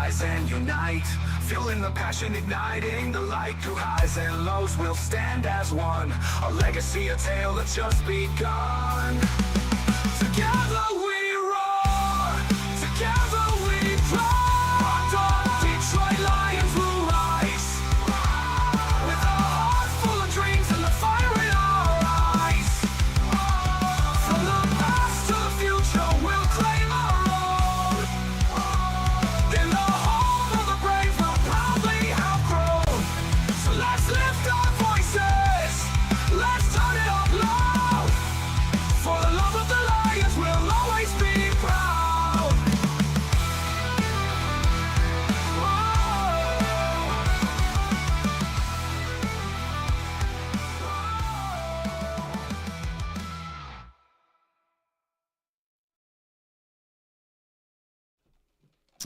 rise and unite, fueling the passion, igniting the light. Through highs and lows we'll stand as one, a legacy, a tale that's just begun. Together we roar, together we roar. Detroit Lions will rise, with a heart full of dreams and the fire in our eyes. From the past to the future we'll claim our own. In the home of the brave we'll proudly have grown. So let's lift our voices, let's turn it up loud. For the love of the Lions we'll always be proud.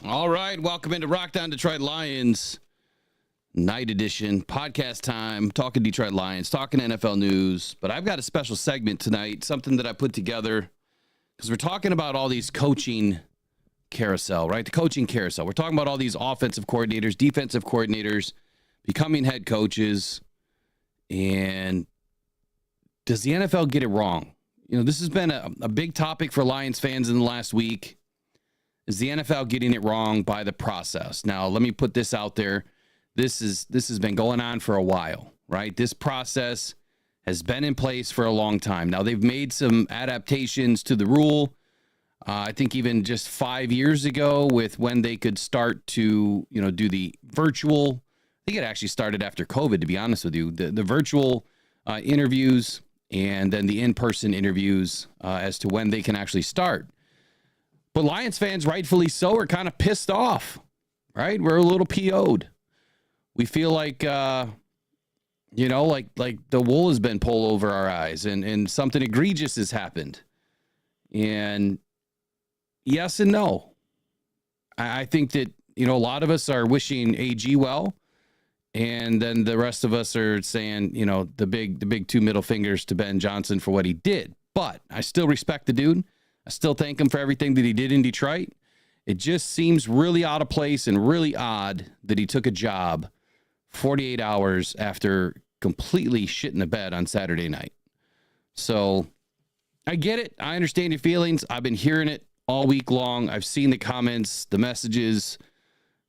All right, welcome into Rock Down Detroit Lions Night Edition, podcast time, talking Detroit Lions, talking NFL news. But I've got a special segment tonight, something that I put together because we're talking about all these coaching carousel, right? The coaching carousel. We're talking about all these offensive coordinators, defensive coordinators, becoming head coaches. And does the NFL get it wrong? You know, this has been a big topic for Lions fans in the last week. Is the NFL getting it wrong by the process? Now, let me put this out there. This has been going on for a while, right? This process has been in place for a long time. Now, they've made some adaptations to the rule. I think even just 5 years ago with when they could start to, do the virtual. I think it actually started after COVID, to be honest with you. The virtual interviews and then the in-person interviews as to when they can actually start. But Lions fans, rightfully so, are kind of pissed off, right? We're a little PO'd. We feel like, like the wool has been pulled over our eyes and something egregious has happened. And yes and no. I think that, a lot of us are wishing AG well. And then the rest of us are saying, the big two middle fingers to Ben Johnson for what he did. But I still respect the dude. I still thank him for everything that he did in Detroit. It just seems really out of place and really odd that he took a job 48 hours after completely shitting the bed on Saturday night. So I get it. I understand your feelings. I've been hearing it all week long. I've seen the comments, the messages.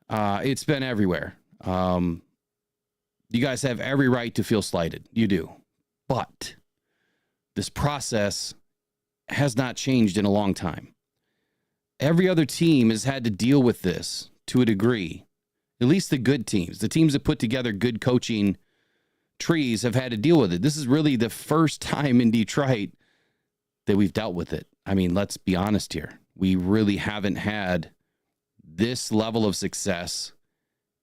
It's been everywhere. You guys have every right to feel slighted. You do. But this process has not changed in a long time. Every other team has had to deal with this to a degree. At least the good teams, the teams that put together good coaching trees have had to deal with it. This is really the first time in Detroit that we've dealt with it. I mean, let's be honest here. We really haven't had this level of success.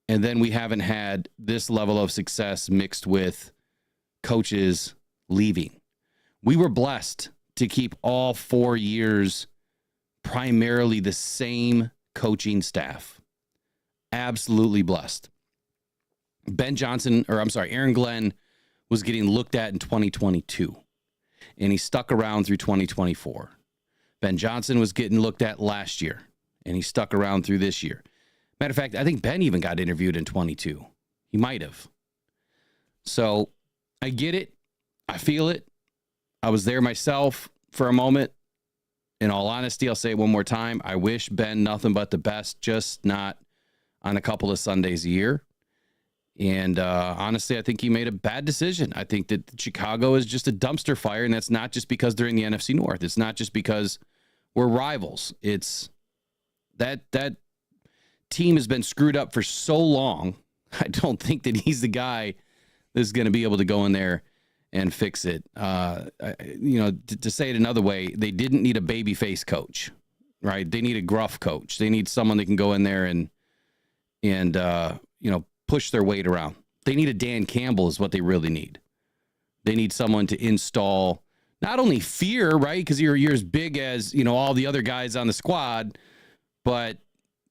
And then we haven't had this level of success mixed with coaches leaving. We were blessed to keep all 4 years primarily the same coaching staff. Absolutely blessed. Aaron Glenn was getting looked at in 2022, and he stuck around through 2024. Ben Johnson was getting looked at last year, and he stuck around through this year. Matter of fact, I think Ben even got interviewed in 22. He might have. So I get it. I feel it. I was there myself for a moment. In all honesty, I'll say it one more time. I wish Ben nothing but the best, just not on a couple of Sundays a year. And honestly, I think he made a bad decision. I think that Chicago is just a dumpster fire, and that's not just because they're in the NFC North. It's not just because we're rivals. It's that team has been screwed up for so long. I don't think that he's the guy that's going to be able to go in there and fix it. To say it another way, they didn't need a babyface coach, right? They need a gruff coach. They need someone that can go in there and push their weight around. They need a Dan Campbell is what they really need. They need someone to install not only fear, right? Because you're as big as, all the other guys on the squad, but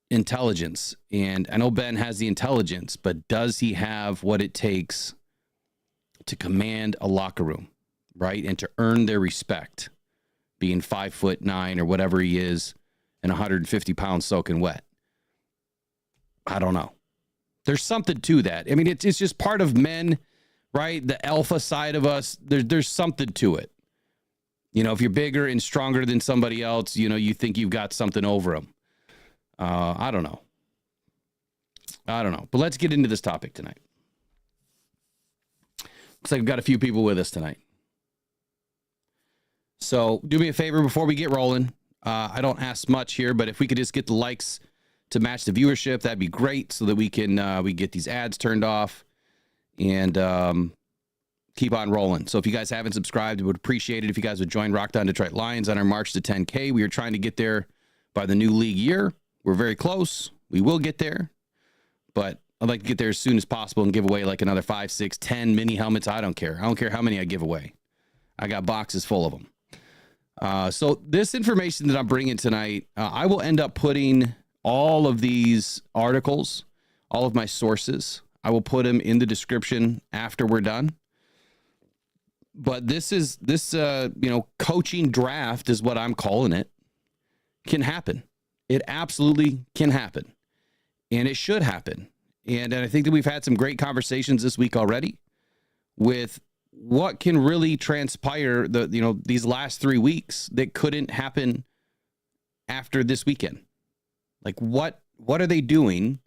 intelligence. And I know Ben has the intelligence, but does he have what it takes to command a locker room, right? And to earn their respect, being 5'9" or whatever he is, and 150 pounds soaking wet. I don't know. There's something to that. I mean, it's just part of men, right? The alpha side of us, there's something to it. You know, if you're bigger and stronger than somebody else, you know, you think you've got something over them. I don't know. But let's get into this topic tonight. Looks like we've got a few people with us tonight. So do me a favor before we get rolling. I don't ask much here, but if we could just get the likes to match the viewership, that'd be great, so that we can we get these ads turned off and keep on rolling. So if you guys haven't subscribed, I would appreciate it if you guys would join Rock On Detroit Lions on our march to 10K. We are trying to get there by the new league year. We're very close. We will get there, but I'd like to get there as soon as possible and give away like another 5, 6, 10 mini helmets. I don't care. I don't care how many I give away. I got boxes full of them. So this information that I'm bringing tonight, I will end up putting all of these articles, all of my sources, I will put them in the description after we're done. But this coaching draft is what I'm calling it. Can happen. It absolutely can happen. And it should happen. And I think that we've had some great conversations this week already with what can really transpire these last 3 weeks that couldn't happen after this weekend. Like what are they doing?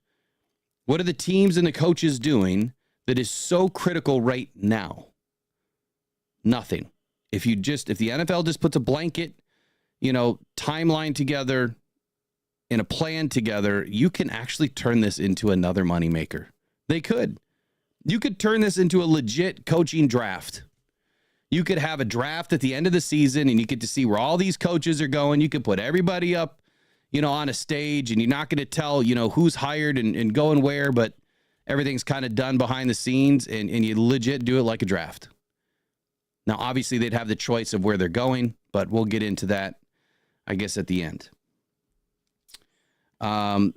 What are the teams and the coaches doing that is so critical right now? Nothing. If the NFL just puts a blanket, timeline together and a plan together, you can actually turn this into another moneymaker. They could. You could turn this into a legit coaching draft. You could have a draft at the end of the season and you get to see where all these coaches are going. You could put everybody up, on a stage, and you're not going to tell, who's hired and going where, but everything's kind of done behind the scenes, and you legit do it like a draft. Now, obviously, they'd have the choice of where they're going, but we'll get into that, I guess, at the end.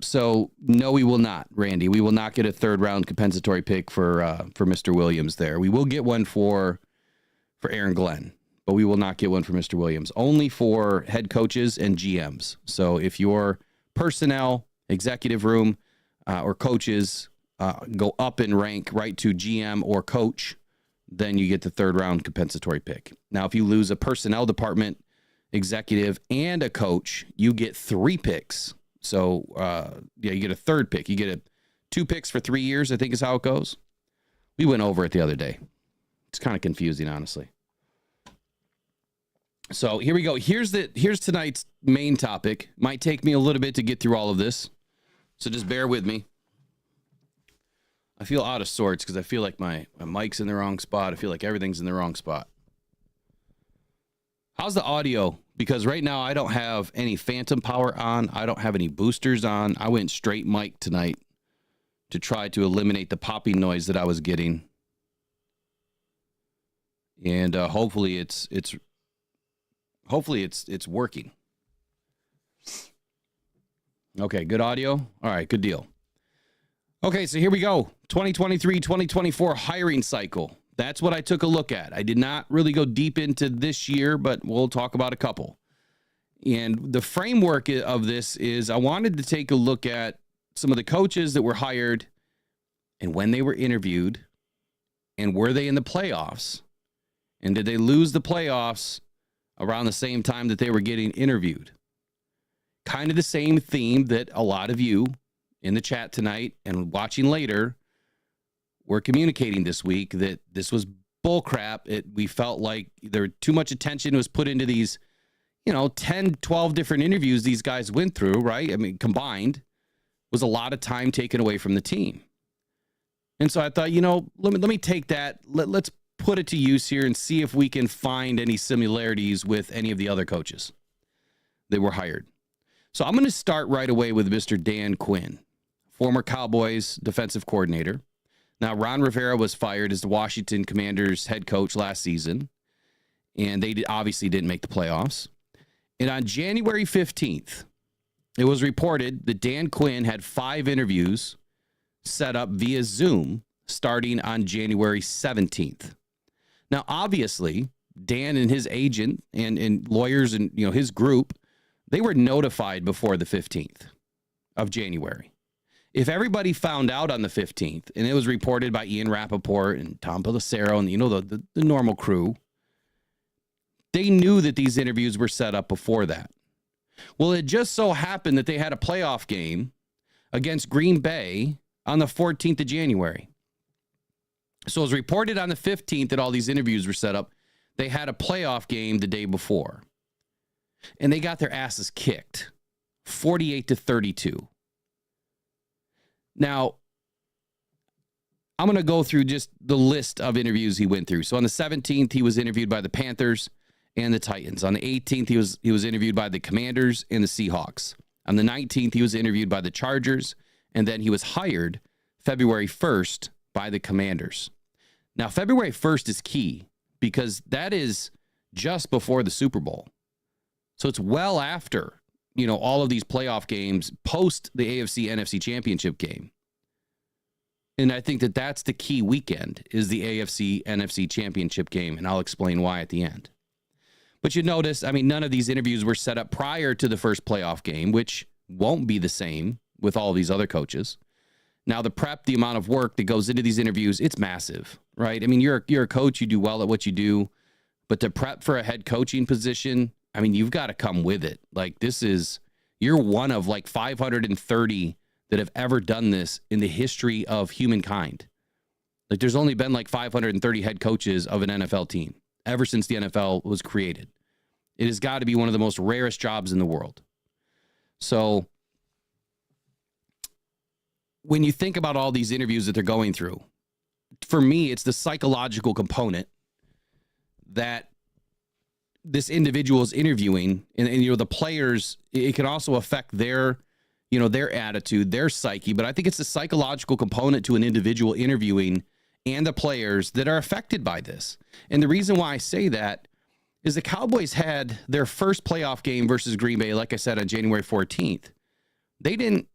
So no, we will not, Randy. We will not get a third-round compensatory pick for Mr. Williams there. We will get one for Aaron Glenn, but we will not get one for Mr. Williams. Only for head coaches and GMs. So if your personnel, executive room, or coaches go up in rank right to GM or coach, then you get the third-round compensatory pick. Now, if you lose a personnel department, executive, and a coach, you get 3 picks. So, you get a third pick. You get 2 picks for 3 years, I think is how it goes. We went over it the other day. It's kind of confusing, honestly. So here we go. Here's tonight's main topic. Might take me a little bit to get through all of this, so just bear with me. I feel out of sorts because I feel like my mic's in the wrong spot. I feel like everything's in the wrong spot. How's the audio? Because right now I don't have any phantom power on. I don't have any boosters on. I went straight mic tonight to try to eliminate the popping noise that I was getting. And hopefully it's working. Okay, good audio. All right, good deal. Okay, so here we go. 2023-2024 hiring cycle. That's what I took a look at. I did not really go deep into this year, but we'll talk about a couple. And the framework of this is I wanted to take a look at some of the coaches that were hired and when they were interviewed, and were they in the playoffs, and did they lose the playoffs around the same time that they were getting interviewed. Kind of the same theme that a lot of you in the chat tonight and watching later were communicating this week, that this was bullcrap. We felt like there too much attention was put into these, 10, 12 different interviews these guys went through, right? I mean, combined was a lot of time taken away from the team. And so I thought, let me take that. Let's put it to use here and see if we can find any similarities with any of the other coaches that were hired. So I'm going to start right away with Mr. Dan Quinn, former Cowboys defensive coordinator. Now, Ron Rivera was fired as the Washington Commanders head coach last season, and they obviously didn't make the playoffs. And on January 15th, it was reported that Dan Quinn had 5 interviews set up via Zoom starting on January 17th. Now, obviously, Dan and his agent and lawyers and his group, they were notified before the 15th of January. If everybody found out on the 15th, and it was reported by Ian Rappaport and Tom Pelissero and, the normal crew, they knew that these interviews were set up before that. Well, it just so happened that they had a playoff game against Green Bay on the 14th of January. So it was reported on the 15th that all these interviews were set up. They had a playoff game the day before. And they got their asses kicked, 48-32. Now, I'm going to go through just the list of interviews he went through. So on the 17th, he was interviewed by the Panthers and the Titans. On the 18th, he was interviewed by the Commanders and the Seahawks. On the 19th, he was interviewed by the Chargers, and then he was hired February 1st by the Commanders. Now, February 1st is key because that is just before the Super Bowl. So it's well after, all of these playoff games post the AFC NFC Championship game. And I think that that's the key weekend is the AFC NFC Championship game, and I'll explain why at the end. But you notice, none of these interviews were set up prior to the first playoff game, which won't be the same with all of these other coaches. Now, the prep, the amount of work that goes into these interviews, it's massive, right? You're a coach, you do well at what you do, but to prep for a head coaching position, you've got to come with it. You're one of 530 that have ever done this in the history of humankind. There's only been 530 head coaches of an NFL team ever since the NFL was created. It has got to be one of the most rarest jobs in the world. So when you think about all these interviews that they're going through, for me, it's the psychological component that this individual is interviewing, and the players, it can also affect their attitude, their psyche, but I think it's the psychological component to an individual interviewing and the players that are affected by this. And the reason why I say that is the Cowboys had their first playoff game versus Green Bay, like I said, on January 14th. They didn't,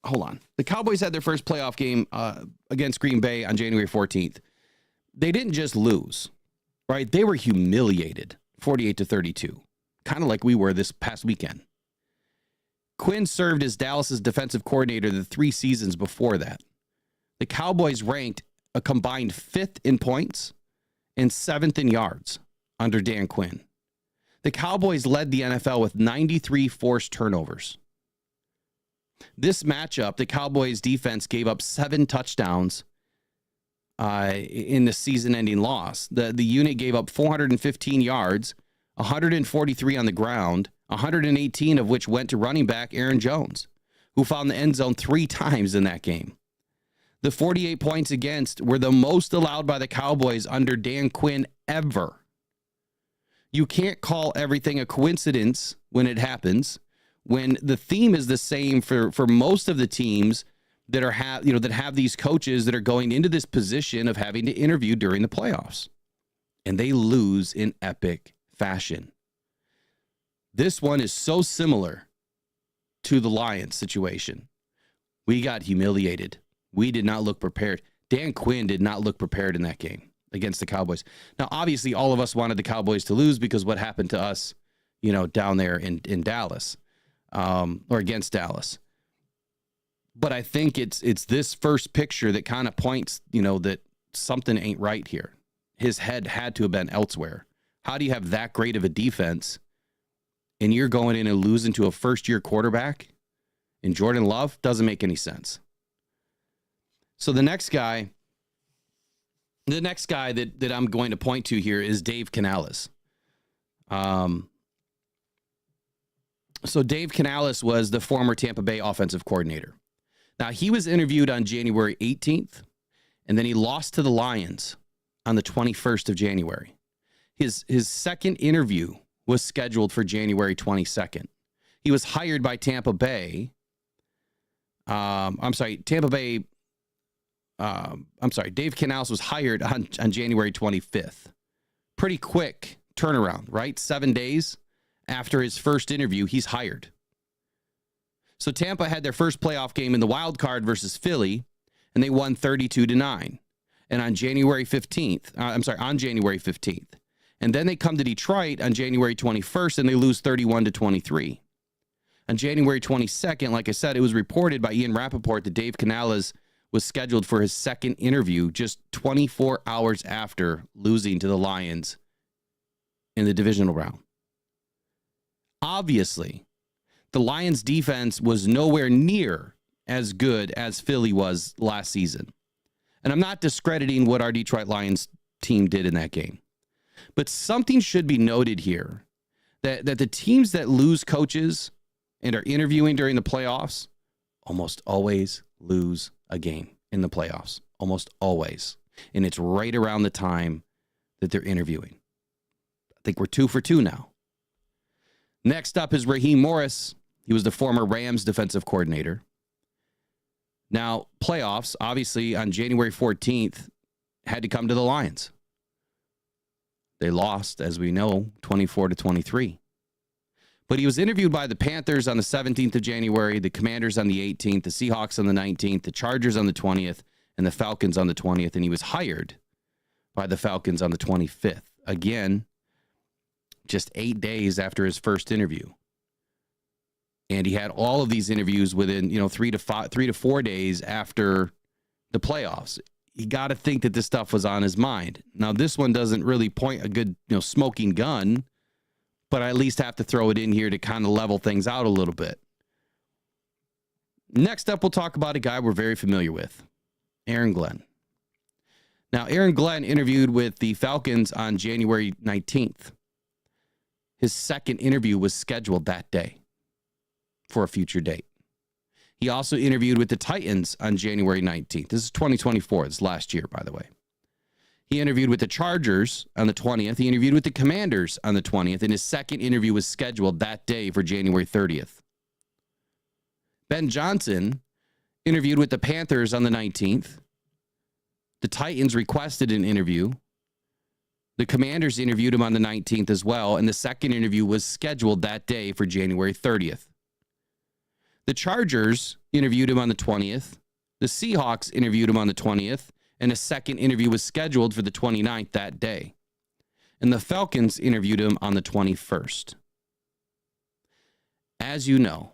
hold on. The Cowboys had their first playoff game against Green Bay on January 14th. They didn't just lose. Right? They were humiliated, 48-32, kind of like we were this past weekend. Quinn served as Dallas's defensive coordinator the 3 seasons before that. The Cowboys ranked a combined 5th in points and 7th in yards under Dan Quinn. The Cowboys led the NFL with 93 forced turnovers. This matchup, the Cowboys defense gave up 7 touchdowns in the season-ending loss. The unit gave up 415 yards, 143 on the ground, 118 of which went to running back Aaron Jones, who found the end zone 3 times in that game. The 48 points against were the most allowed by the Cowboys under Dan Quinn ever. You can't call everything a coincidence when it happens, when the theme is the same for most of the teams that that have these coaches that are going into this position of having to interview during the playoffs, and they lose in epic fashion. This one is so similar to the Lions situation. We got humiliated. We did not look prepared. Dan Quinn did not look prepared in that game against the Cowboys. Now, obviously, all of us wanted the Cowboys to lose because what happened to us, down there in Dallas, or against Dallas. But I think it's this first picture that kind of points, that something ain't right here. His head had to have been elsewhere. How do you have that great of a defense and you're going in and losing to a first-year quarterback in Jordan Love? Doesn't make any sense. So the next guy that I'm going to point to here is Dave Canales. So Dave Canales was the former Tampa Bay offensive coordinator. Now, he was interviewed on January 18th, and then he lost to the Lions on the 21st of January. His second interview was scheduled for January 22nd. He was hired by Tampa Bay. Dave Canales was hired on January 25th. Pretty quick turnaround, right? 7 days after his first interview, he's hired. So Tampa had their first playoff game in the wild card versus Philly, and they won 32-9. And on January 15th. And then they come to Detroit on January 21st, and they lose 31-23. On January 22nd, like I said, it was reported by Ian Rappaport that Dave Canales was scheduled for his second interview just 24 hours after losing to the Lions in the divisional round. Obviously, the Lions defense was nowhere near as good as Philly was last season. And I'm not discrediting what our Detroit Lions team did in that game. But something should be noted here, that the teams that lose coaches and are interviewing during the playoffs almost always lose a game in the playoffs. Almost always. And it's right around the time that they're interviewing. I think we're 2 for 2 now. Next up is Raheem Morris. He was the former Rams defensive coordinator. Now, playoffs, obviously, on January 14th, had to come to the Lions. They lost, as we know, 24-23. But he was interviewed by the Panthers on the 17th of January, the Commanders on the 18th, the Seahawks on the 19th, the Chargers on the 20th, and the Falcons on the 20th. And he was hired by the Falcons on the 25th. Again, just 8 days after his first interview. And he had all of these interviews within, 3 to 4 days after the playoffs. You got to think that this stuff was on his mind. Now, this one doesn't really point a good, smoking gun, but I at least have to throw it in here to kind of level things out a little bit. Next up, we'll talk about a guy we're very familiar with, Aaron Glenn. Now, Aaron Glenn interviewed with the Falcons on January 19th. His second interview was scheduled that day for a future date. He also interviewed with the Titans on January 19th. This is 2024. This is last year, by the way. He interviewed with the Chargers on the 20th. He interviewed with the Commanders on the 20th, and his second interview was scheduled that day for January 30th. Ben Johnson interviewed with the Panthers on the 19th. The Titans requested an interview. The Commanders interviewed him on the 19th as well, and the second interview was scheduled that day for January 30th. The Chargers interviewed him on the 20th. The Seahawks interviewed him on the 20th, and a second interview was scheduled for the 29th that day. And the Falcons interviewed him on the 21st. As you know,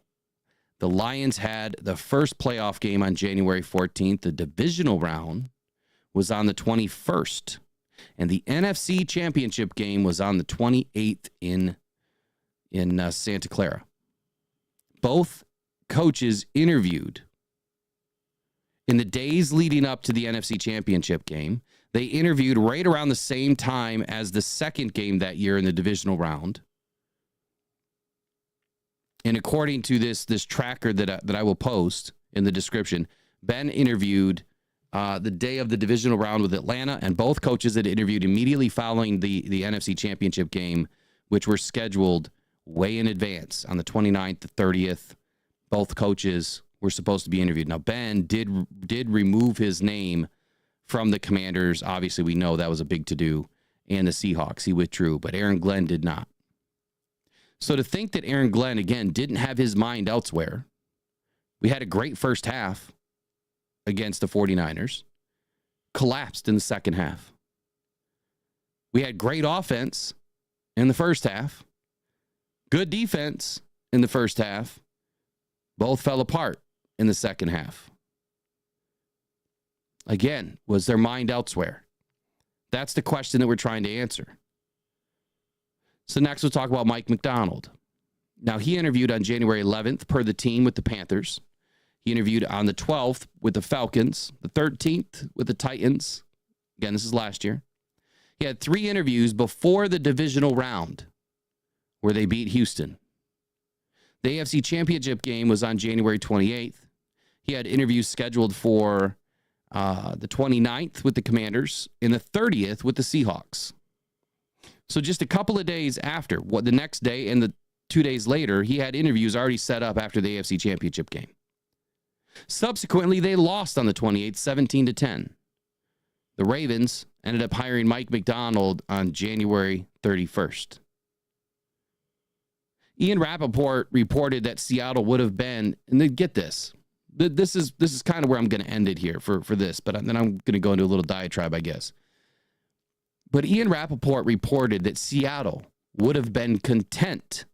the Lions had the first playoff game on January 14th. The divisional round was on the 21st. And the NFC Championship game was on the 28th in Santa Clara. Both coaches interviewed in the days leading up to the NFC Championship game. They interviewed right around the same time as the second game that year in the divisional round. And according to this tracker that I will post in the description, Ben interviewed the day of the divisional round with Atlanta, and both coaches had interviewed immediately following the NFC Championship game, which were scheduled way in advance on the 29th, the 30th. Both coaches were supposed to be interviewed. Now, Ben did remove his name from the Commanders. Obviously, we know that was a big to-do. And the Seahawks, he withdrew, but Aaron Glenn did not. So to think that Aaron Glenn, again, didn't have his mind elsewhere, we had a great first half against the 49ers, collapsed in the second half. We had great offense in the first half, good defense in the first half, both fell apart in the second half. Again, was their mind elsewhere? That's the question that we're trying to answer. So next we'll talk about Mike McDonald. Now, he interviewed on January 11th per the team with the Panthers. He interviewed on the 12th with the Falcons, the 13th with the Titans. Again, this is last year. He had 3 interviews before the divisional round where they beat Houston. The AFC Championship game was on January 28th. He had interviews scheduled for the 29th with the Commanders and the 30th with the Seahawks. So just a couple of days after, the next day and the 2 days later, he had interviews already set up after the AFC Championship game. Subsequently, they lost on the 28th, 17-10. The Ravens ended up hiring Mike McDonald on January 31st. Ian Rappaport reported that Seattle would have been, and then get this. This is kind of where I'm going to end it here for this, but then I'm going to go into a little diatribe, I guess. But Ian Rappaport reported that Seattle would have been content,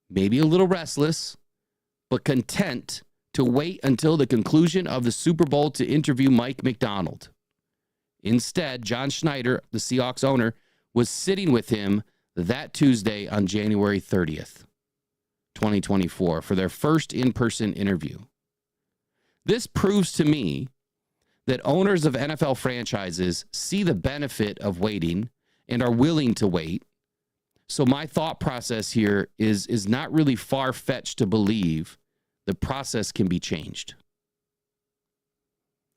maybe a little restless, but content to wait until the conclusion of the Super Bowl to interview Mike McDonald. Instead, John Schneider, the Seahawks owner, was sitting with him that Tuesday on January 30th, 2024, for their first in-person interview. This proves to me that owners of NFL franchises see the benefit of waiting and are willing to wait. So my thought process here is not really far-fetched to believe the process can be changed.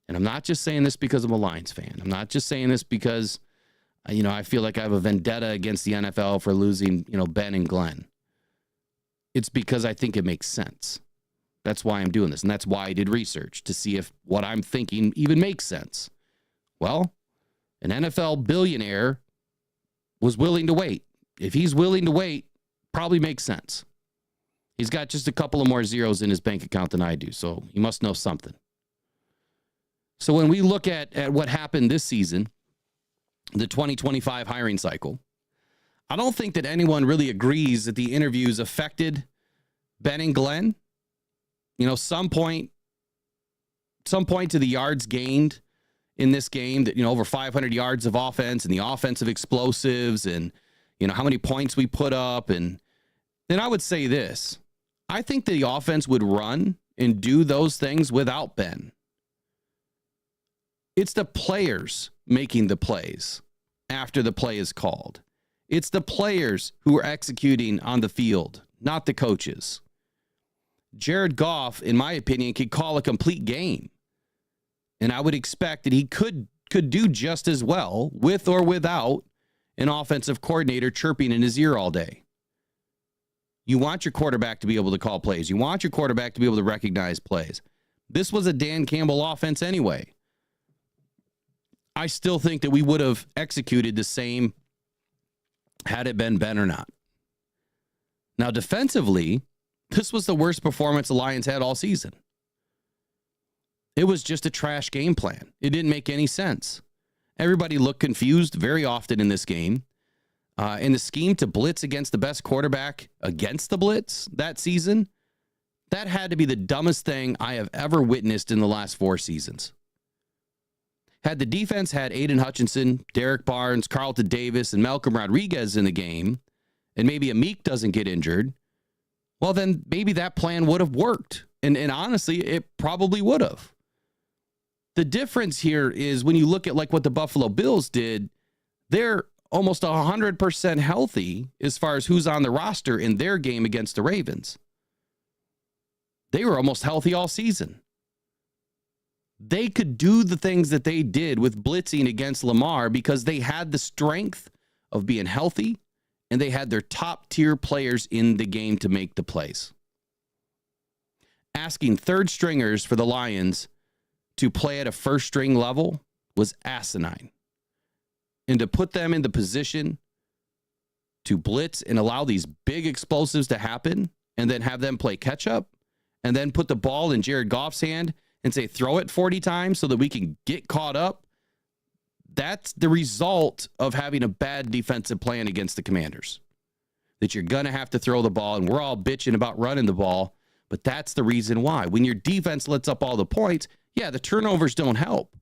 And I'm not just saying this because I'm a Lions fan. I'm not just saying this because, I feel like I have a vendetta against the NFL for losing, Ben and Glenn. It's because I think it makes sense. That's why I'm doing this. And that's why I did research to see if what I'm thinking even makes sense. Well, an NFL billionaire was willing to wait. If he's willing to wait, probably makes sense. He's got just a couple of more zeros in his bank account than I do, so he must know something. So when we look at what happened this season, the 2025 hiring cycle, I don't think that anyone really agrees that the interviews affected Ben and Glenn. Some point to the yards gained in this game, that, over 500 yards of offense and the offensive explosives and, how many points we put up. And then I would say this, I think the offense would run and do those things without Ben. It's the players making the plays after the play is called. It's the players who are executing on the field, not the coaches. Jared Goff, in my opinion, could call a complete game. And I would expect that he could do just as well with or without an offensive coordinator chirping in his ear all day. You want your quarterback to be able to call plays. You want your quarterback to be able to recognize plays. This was a Dan Campbell offense anyway. I still think that we would have executed the same had it been Ben or not. Now, defensively, this was the worst performance the Lions had all season. It was just a trash game plan. It didn't make any sense. Everybody looked confused very often in this game. In the scheme to blitz against the best quarterback against the blitz that season, that had to be the dumbest thing I have ever witnessed in the last 4 seasons. Had the defense had Aiden Hutchinson, Derek Barnes, Carlton Davis, and Malcolm Rodriguez in the game, and maybe Amik doesn't get injured, well, then maybe that plan would have worked. And honestly, it probably would have. The difference here is when you look at like what the Buffalo Bills did, they're almost 100% healthy as far as who's on the roster in their game against the Ravens. They were almost healthy all season. They could do the things that they did with blitzing against Lamar because they had the strength of being healthy and they had their top tier players in the game to make the plays. Asking third stringers for the Lions to play at a first string level was asinine. And to put them in the position to blitz and allow these big explosives to happen and then have them play catch up and then put the ball in Jared Goff's hand and say, throw it 40 times so that we can get caught up. That's the result of having a bad defensive plan against the Commanders. That you're going to have to throw the ball, and we're all bitching about running the ball, but that's the reason why. When your defense lets up all the points, yeah, the turnovers don't help.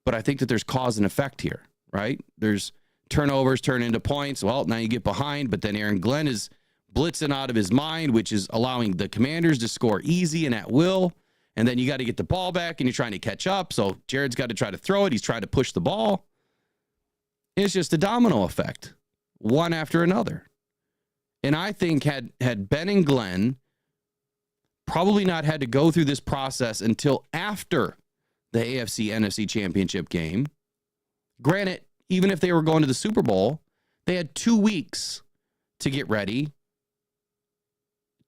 But I think that there's cause and effect here, right? There's turnovers turn into points. Well, now you get behind, but then Aaron Glenn is blitzing out of his mind, which is allowing the Commanders to score easy and at will. And then you got to get the ball back and you're trying to catch up. So Jared's got to try to throw it. He's trying to push the ball. It's just a domino effect, one after another. And I think had Ben and Glenn probably not had to go through this process until after the AFC-NFC championship game. Granted, even if they were going to the Super Bowl, they had 2 weeks to get ready,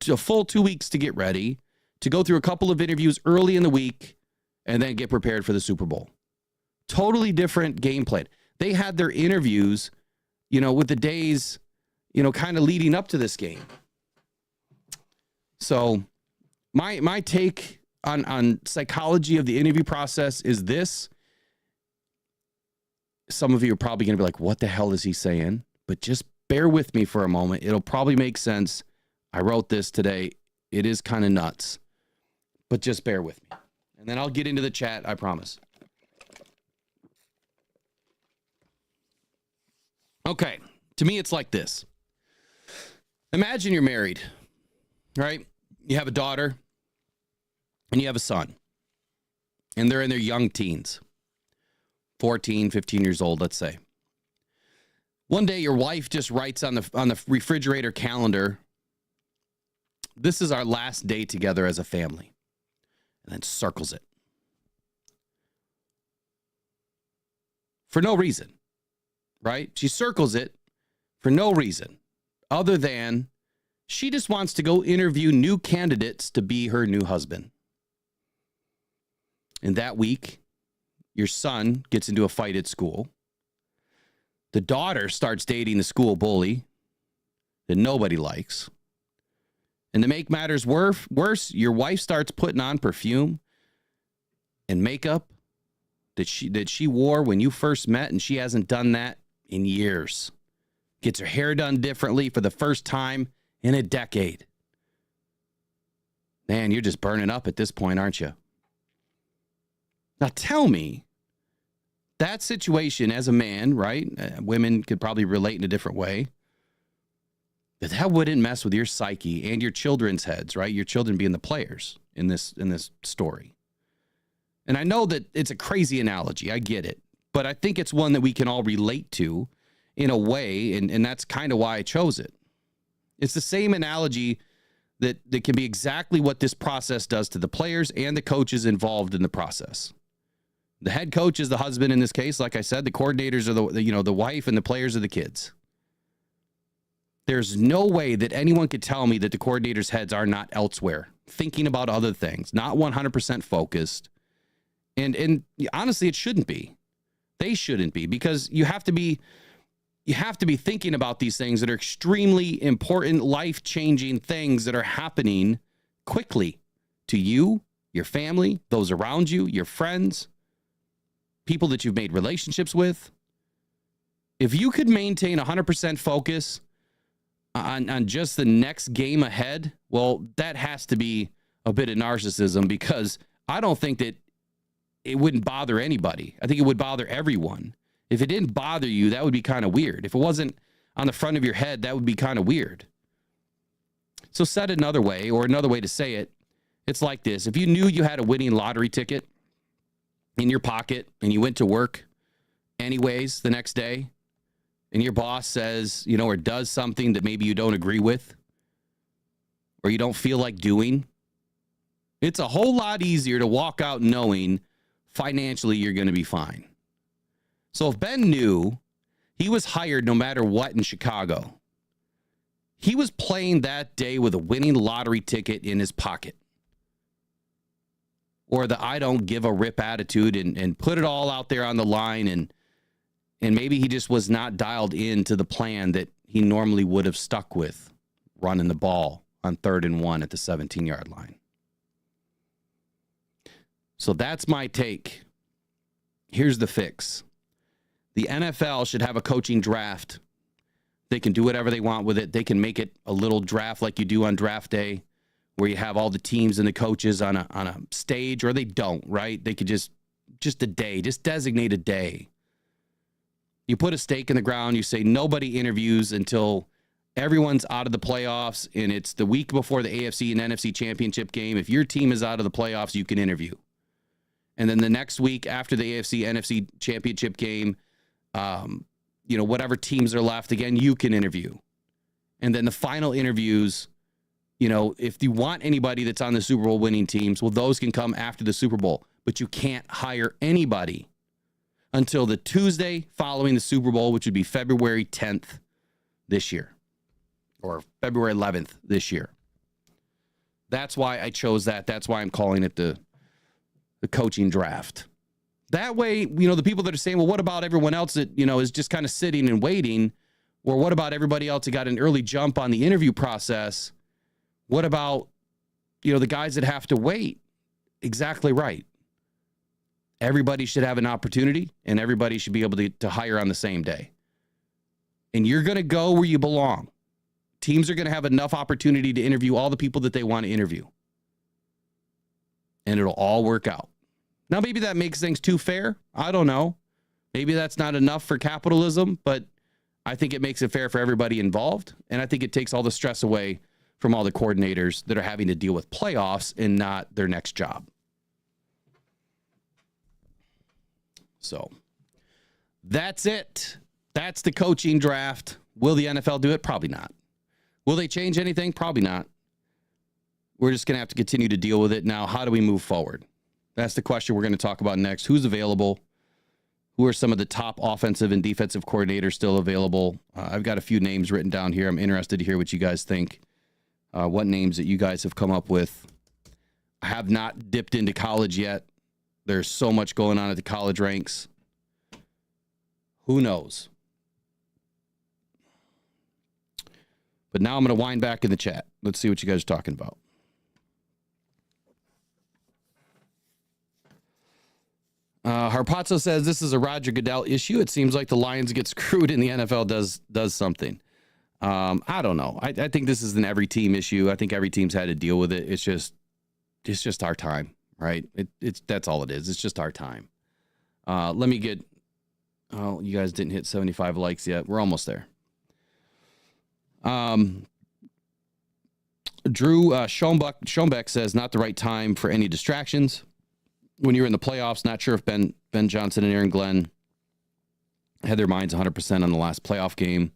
a full 2 weeks to get ready, to go through a couple of interviews early in the week and then get prepared for the Super Bowl. Totally different game plan. They had their interviews, with the days, kind of leading up to this game. So my take on psychology of the interview process is this. Some of you are probably going to be like, what the hell is he saying? But just bear with me for a moment. It'll probably make sense. I wrote this today. It is kind of nuts, but just bear with me. And then I'll get into the chat, I promise. Okay, to me, it's like this. Imagine you're married, right? You have a daughter and you have a son, and they're in their young teens, 14, 15 years old, let's say. One day, your wife just writes on the refrigerator calendar, "This is our last day together as a family," and then circles it. For no reason, right? She circles it for no reason other than she just wants to go interview new candidates to be her new husband. And that week, your son gets into a fight at school. The daughter starts dating the school bully that nobody likes. And to make matters worse, your wife starts putting on perfume and makeup that she wore when you first met, and she hasn't done that in years. Gets her hair done differently for the first time in a decade. Man, you're just burning up at this point, aren't you? Now tell me, that situation as a man, right? Women could probably relate in a different way. That wouldn't mess with your psyche and your children's heads, right? Your children being the players in this story. And I know that it's a crazy analogy. I get it. But I think it's one that we can all relate to in a way, and that's kind of why I chose it. It's the same analogy that can be exactly what this process does to the players and the coaches involved in the process. The head coach is the husband in this case. Like I said, the coordinators are the wife, and the players are the kids. There's no way that anyone could tell me that the coordinators' heads are not elsewhere, thinking about other things, not 100% focused. And honestly, it shouldn't be. They shouldn't be, because you have to be thinking about these things that are extremely important, life-changing things that are happening quickly to you, your family, those around you, your friends, people that you've made relationships with. If you could maintain 100% focus on just the next game ahead, well, that has to be a bit of narcissism, because I don't think that it wouldn't bother anybody. I think it would bother everyone. If it didn't bother you, that would be kind of weird. If it wasn't on the front of your head, that would be kind of weird. So said another way, or another way to say it, it's like this. If you knew you had a winning lottery ticket in your pocket and you went to work anyways the next day, and your boss says, or does something that maybe you don't agree with, or you don't feel like doing, it's a whole lot easier to walk out knowing financially you're going to be fine. So if Ben knew he was hired no matter what in Chicago, he was playing that day with a winning lottery ticket in his pocket, or the I don't give a rip attitude, and put it all out there on the line, and maybe he just was not dialed into the plan that he normally would have stuck with, running the ball on 3rd and 1 at the 17-yard line. So that's my take. Here's the fix. The NFL should have a coaching draft. They can do whatever they want with it. They can make it a little draft like you do on draft day, where you have all the teams and the coaches on a stage, or they don't, right? They could just a day, just designate a day. You put a stake in the ground. You say nobody interviews until everyone's out of the playoffs, and it's the week before the AFC and NFC championship game. If your team is out of the playoffs, you can interview. And then the next week after the AFC, NFC championship game, whatever teams are left, again, you can interview. And then the final interviews, if you want anybody that's on the Super Bowl winning teams, well, those can come after the Super Bowl. But you can't hire anybody until the Tuesday following the Super Bowl, which would be February 10th this year, or February 11th this year. That's why I chose that. That's why I'm calling it the coaching draft. That way, the people that are saying, well, what about everyone else that, is just kind of sitting and waiting? Or what about everybody else that got an early jump on the interview process? What about, the guys that have to wait? Exactly right. Everybody should have an opportunity, and everybody should be able to hire on the same day. And you're going to go where you belong. Teams are going to have enough opportunity to interview all the people that they want to interview. And it'll all work out. Now, maybe that makes things too fair. I don't know. Maybe that's not enough for capitalism, but I think it makes it fair for everybody involved. And I think it takes all the stress away from all the coordinators that are having to deal with playoffs and not their next job. So that's it. That's the coaching draft. Will the NFL do it? Probably not. Will they change anything? Probably not. We're just going to have to continue to deal with it. Now, how do we move forward? That's the question we're going to talk about next. Who's available? Who are some of the top offensive and defensive coordinators still available? I've got a few names written down here. I'm interested to hear what you guys think. What names that you guys have come up with. I have not dipped into college yet. There's so much going on at the college ranks. Who knows? But now I'm going to wind back in the chat. Let's see what you guys are talking about. Harpazzo says this is a Roger Goodell issue. It seems like the Lions get screwed and the NFL does something. I don't know. I think this is an every team issue. I think every team's had to deal with it. It's just our time, right? That's all it is. It's just our time. Let me get. Oh, you guys didn't hit 75 likes yet. We're almost there. Drew Schoenbeck says not the right time for any distractions. When you're in the playoffs, not sure if Ben Johnson and Aaron Glenn had their minds 100% on the last playoff game.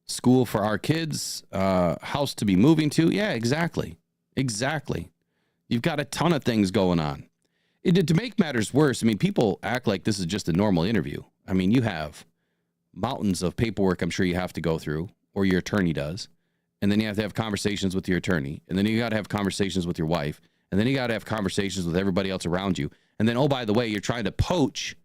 School for our kids, house to be moving to. Yeah, exactly. You've got a ton of things going on. To make matters worse, I mean, people act like this is just a normal interview. I mean, you have mountains of paperwork I'm sure you have to go through, or your attorney does. And then you have to have conversations with your attorney. And then you got to have conversations with your wife. And then you got to have conversations with everybody else around you. And then, oh, by the way, you're trying to poach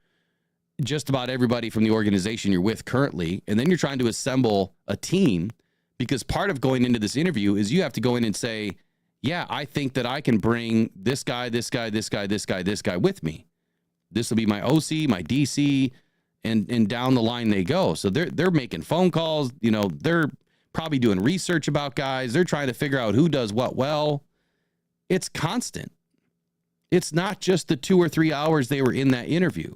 just about everybody from the organization you're with currently. And then you're trying to assemble a team, because part of going into this interview is you have to go in and say, yeah, I think that I can bring this guy with me. This will be my OC, my DC, and down the line they go. So they're making phone calls. You know, they're probably doing research about guys. They're trying to figure out who does what well. It's constant. It's not just the 2 or 3 hours they were in that interview.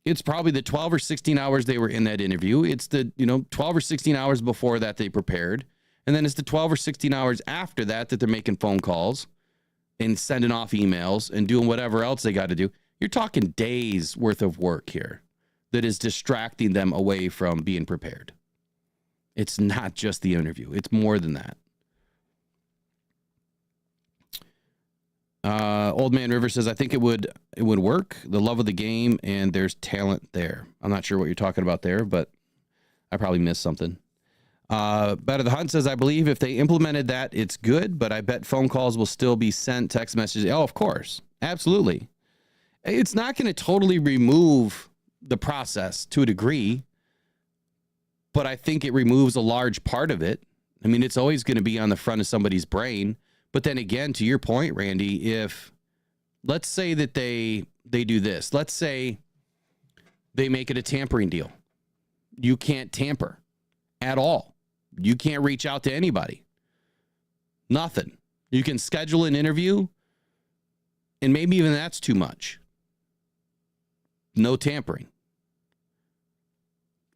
It's probably the 12 or 16 hours they were in that interview. It's the, 12 or 16 hours before that they prepared. And then it's the 12 or 16 hours after that they're making phone calls and sending off emails and doing whatever else they got to do. You're talking days worth of work here that is distracting them away from being prepared. It's not just the interview. It's more than that. Old Man River says, I think it would work. The love of the game, and there's talent there. I'm not sure what you're talking about there, but I probably missed something. Better the Hunt says, I believe if they implemented that, it's good, but I bet phone calls will still be sent, text messages. Oh, of course. Absolutely. It's not going to totally remove the process to a degree, but I think it removes a large part of it. I mean, it's always going to be on the front of somebody's brain. But then again, to your point, Randy, if let's say that they do this, let's say they make it a tampering deal. You can't tamper at all. You can't reach out to anybody. Nothing. You can schedule an interview, and maybe even that's too much. No tampering.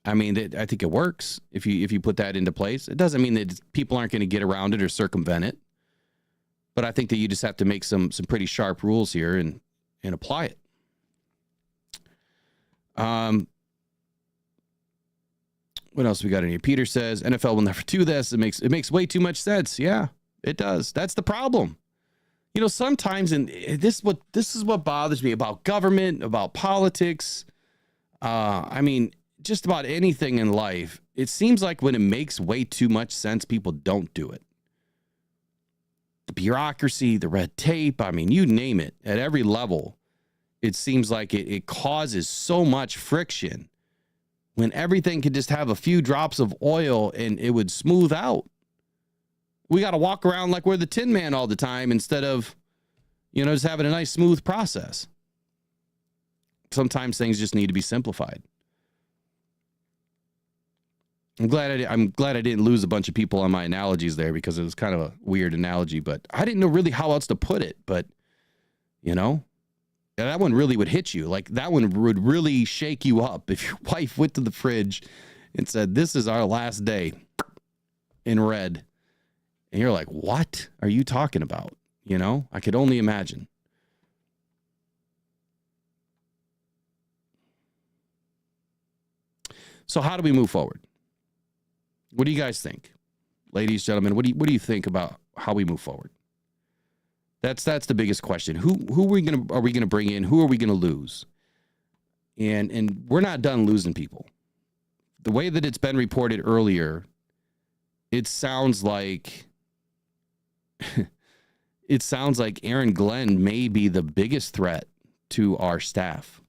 I mean, I think it works if you put that into place. It doesn't mean that people aren't going to get around it or circumvent it. But I think that you just have to make some pretty sharp rules here and apply it. What else we got in here? Peter says NFL will never do this. It makes way too much sense. Yeah, it does. That's the problem. Sometimes, and this is what bothers me about government, about politics. I mean, just about anything in life. It seems like when it makes way too much sense, people don't do it. The bureaucracy, the red tape, I mean, you name it, at every level, it seems like it causes so much friction when everything could just have a few drops of oil and it would smooth out. We got to walk around like we're the Tin Man all the time instead of, just having a nice smooth process. Sometimes things just need to be simplified. I'm glad I didn't lose a bunch of people on my analogies there, because it was kind of a weird analogy, but I didn't know really how else to put it. But, you know, that one really would hit you. Like, that one would really shake you up if your wife went to the fridge and said, "This is our last day," in red. And you're like, "What are you talking about?" You know, I could only imagine. So how do we move forward? What do you guys think? Ladies, gentlemen, what do you think about how we move forward? That's the biggest question. Who are we gonna bring in? Who are we gonna lose? And we're not done losing people. The way that it's been reported earlier, it sounds like Aaron Glenn may be the biggest threat to our staff.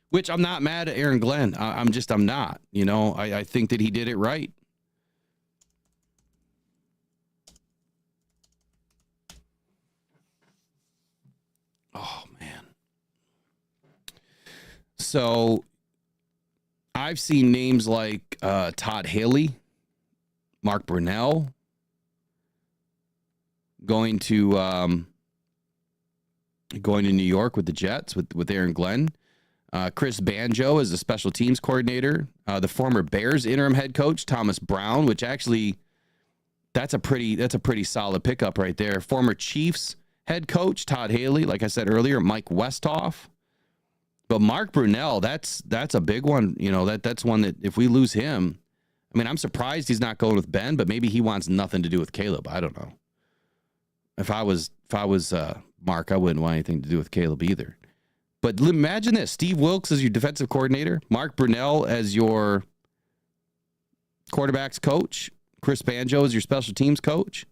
Which, I'm not mad at Aaron Glenn. I'm not. You know, I think that he did it right. Oh, man. So, I've seen names like Todd Haley, Mark Brunell, going to New York with the Jets with Aaron Glenn. Chris Banjo is the special teams coordinator. The former Bears interim head coach, Thomas Brown, which actually, that's a pretty solid pickup right there. Former Chiefs head coach, Todd Haley, like I said earlier, Mike Westhoff. But Mark Brunell, that's a big one. You know, that's one that if we lose him, I mean, I'm surprised he's not going with Ben, but maybe he wants nothing to do with Caleb. I don't know. If I was Mark, I wouldn't want anything to do with Caleb either. But imagine this: Steve Wilks as your defensive coordinator, Mark Brunell as your quarterbacks coach, Chris Banjo as your special teams coach,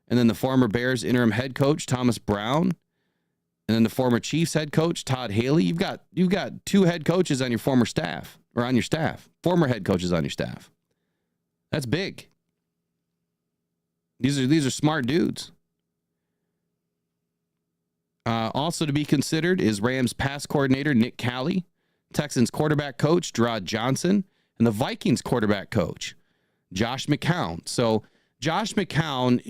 and then the former Bears interim head coach, Thomas Brown, and then the former Chiefs head coach, Todd Haley. You've got two head coaches on your former staff, or on your staff, former head coaches on your staff. That's big. These are smart dudes. Also to be considered is Rams pass coordinator Nick Calley, Texans quarterback coach Gerard Johnson, and the Vikings quarterback coach Josh McCown. So Josh McCown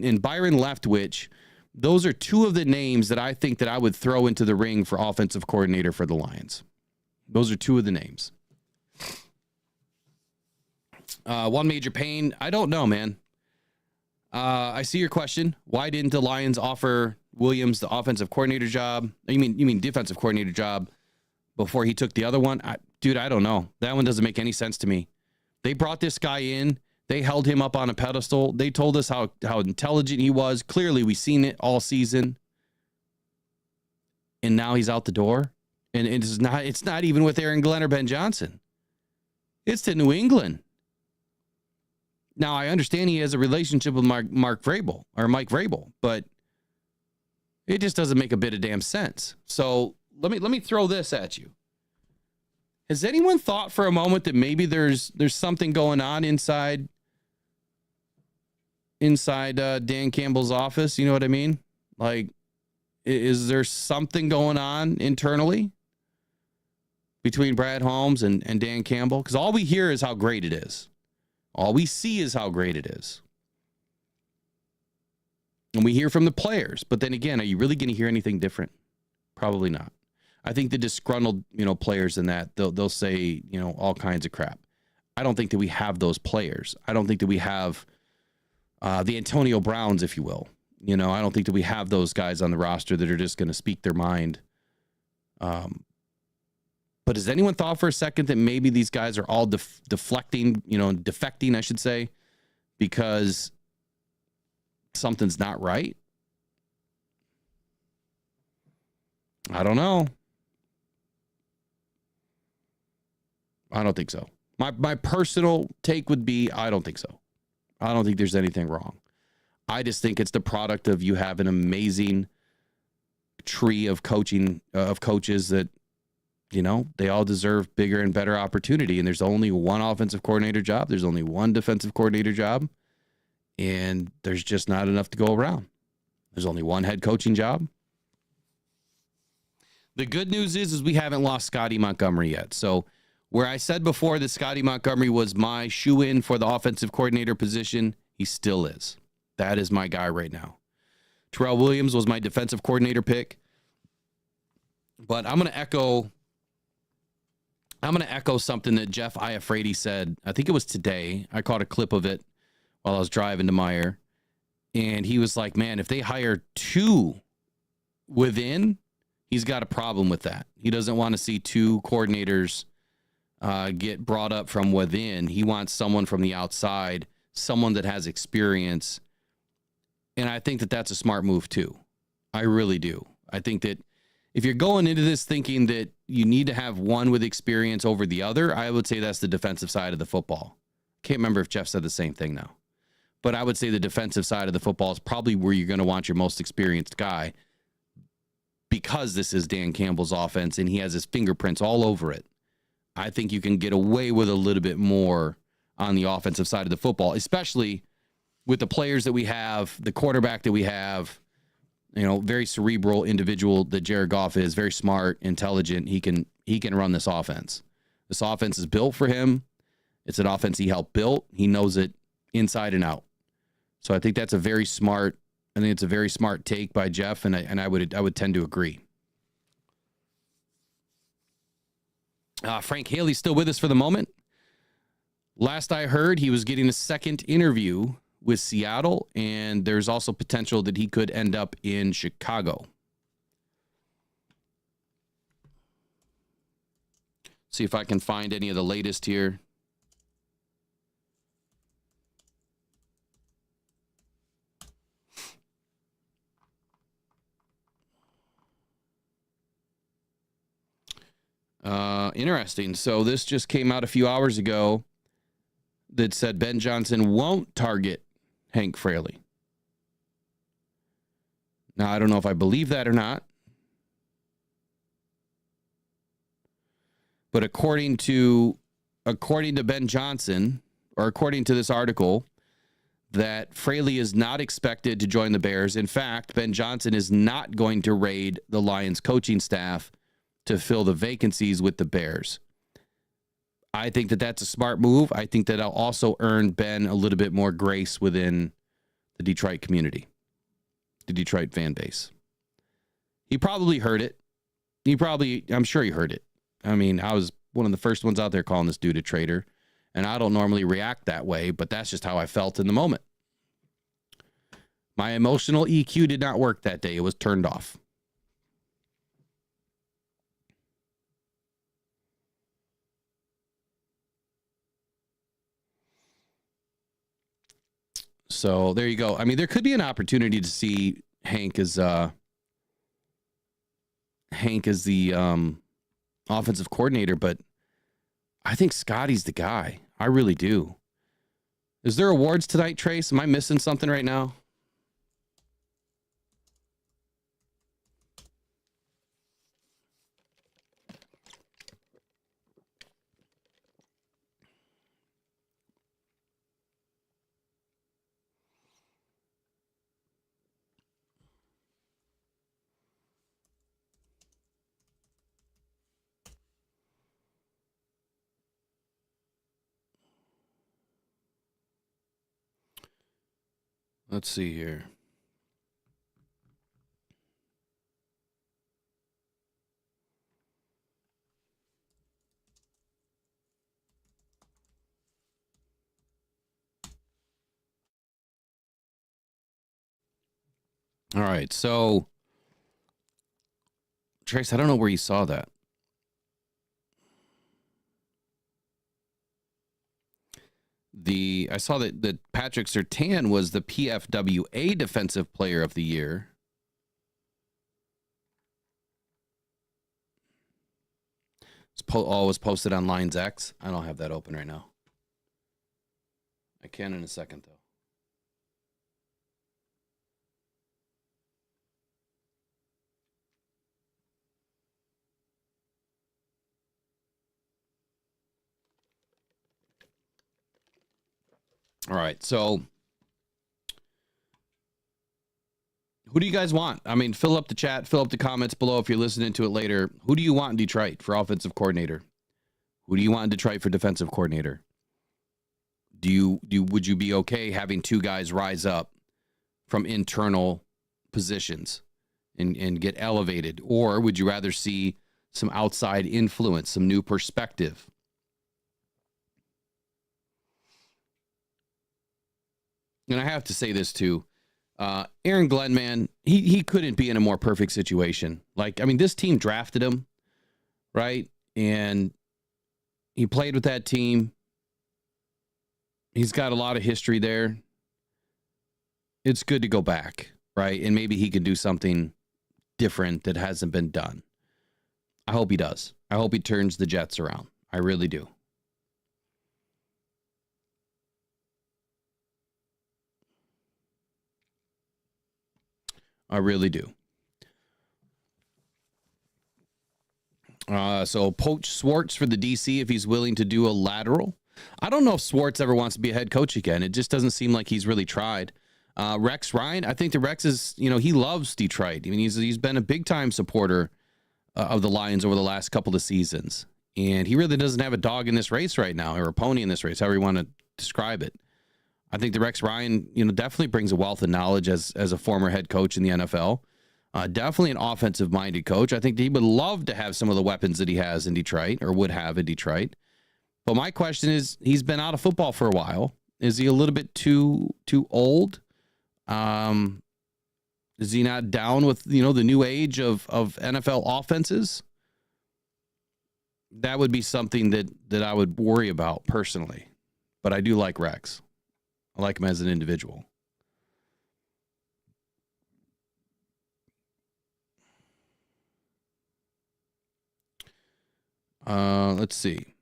and Byron Leftwich, those are two of the names that I think that I would throw into the ring for offensive coordinator for the Lions. Those are two of the names. One major pain, I don't know, man. I see your question. Why didn't the Lions offer Williams the offensive coordinator job? You mean defensive coordinator job before he took the other one? Dude, I don't know. That one doesn't make any sense to me. They brought this guy in. They held him up on a pedestal. They told us how intelligent he was. Clearly, we've seen it all season. And now he's out the door. And it's not even with Aaron Glenn or Ben Johnson. It's to New England. Now, I understand he has a relationship with Mike Vrabel, but it just doesn't make a bit of damn sense. So let me throw this at you. Has anyone thought for a moment that maybe there's something going on inside Dan Campbell's office? You know what I mean? Like, is there something going on internally between Brad Holmes and Dan Campbell? Because all we hear is how great it is. All we see is how great it is. And we hear from the players. But then again, are you really going to hear anything different? Probably not. I think the disgruntled, players in that, they'll say, all kinds of crap. I don't think that we have those players. I don't think that we have the Antonio Browns, if you will. I don't think that we have those guys on the roster that are just going to speak their mind. But has anyone thought for a second that maybe these guys are all defecting, I should say, because something's not right? I don't know. I don't think so. My personal take would be, I don't think so. I don't think there's anything wrong. I just think it's the product of you have an amazing tree of coaches that, they all deserve bigger and better opportunity. And there's only one offensive coordinator job. There's only one defensive coordinator job. And there's just not enough to go around. There's only one head coaching job. The good news is we haven't lost Scotty Montgomery yet. So Where I said before that Scotty Montgomery was my shoe-in for the offensive coordinator position, he still is. That is my guy right now. Terrell Williams was my defensive coordinator pick. But I'm going to echo something that Jeff Iafrate said. I think it was today. I caught a clip of it while I was driving to Meyer. And he was like, man, if they hire 2 within, he's got a problem with that. He doesn't want to see 2 coordinators get brought up from within. He wants someone from the outside, someone that has experience. And I think that that's a smart move too. I really do. I think that if you're going into this thinking that you need to have one with experience over the other, I would say that's the defensive side of the football. Can't remember if Jeff said the same thing now. But I would say the defensive side of the football is probably where you're going to want your most experienced guy, because this is Dan Campbell's offense and he has his fingerprints all over it. I think you can get away with a little bit more on the offensive side of the football, especially with the players that we have, the quarterback that we have, very cerebral individual that Jared Goff is, very smart, intelligent. He can run this offense. This offense is built for him. It's an offense he helped build. He knows it inside and out. So I think that's a very smart take by Jeff, and I would tend to agree. Frank Haley's still with us for the moment. Last I heard, he was getting a second interview with Seattle, and there's also potential that he could end up in Chicago. See if I can find any of the latest here. Interesting. So this just came out a few hours ago that said Ben Johnson won't target Hank Fraley. Now, I don't know if I believe that or not. But according to Ben Johnson, or according to this article, that Fraley is not expected to join the Bears. In fact, Ben Johnson is not going to raid the Lions coaching staff to fill the vacancies with the Bears. I think that that's a smart move. I think that I'll also earn Ben a little bit more grace within the Detroit community, the Detroit fan base. He probably heard it. I'm sure he heard it. I mean, I was one of the first ones out there calling this dude a traitor, and I don't normally react that way, but that's just how I felt in the moment. My emotional EQ did not work that day. It was turned off. So there you go. I mean, there could be an opportunity to see Hank as the offensive coordinator, but I think Scotty's the guy. I really do. Is there awards tonight, Trace? Am I missing something right now? Let's see here. All right, so Trace, I don't know where you saw that. I saw that Patrick Surtain was the PFWA Defensive Player of the Year. It's was posted on Lines X. I don't have that open right now. I can in a second, though. All right, so who do you guys want? I mean, fill up the chat, fill up the comments below if you're listening to it later. Who do you want in Detroit for offensive coordinator? Who do you want in Detroit for defensive coordinator? Would you be okay having two guys rise up from internal positions and get elevated? Or would you rather see some outside influence, some new perspective? And I have to say this too. Aaron Glenn, man, he couldn't be in a more perfect situation. Like, I mean, this team drafted him, right? And he played with that team. He's got a lot of history there. It's good to go back, right? And maybe he can do something different that hasn't been done. I hope he does. I hope he turns the Jets around. I really do. I really do. So poach Swartz for the DC if he's willing to do a lateral. I don't know if Swartz ever wants to be a head coach again. It just doesn't seem like he's really tried. Rex Ryan, I think the Rex is, he loves Detroit. I mean, he's been a big time supporter of the Lions over the last couple of seasons. And he really doesn't have a dog in this race right now, or a pony in this race, however you want to describe it. I think the Rex Ryan, definitely brings a wealth of knowledge as a former head coach in the NFL. Definitely an offensive-minded coach. I think he would love to have some of the weapons that he has in Detroit, or would have in Detroit. But my question is, he's been out of football for a while. Is he a little bit too old? Is he not down with, the new age of NFL offenses? That would be something that I would worry about personally. But I do like Rex. I like him as an individual. Let's see.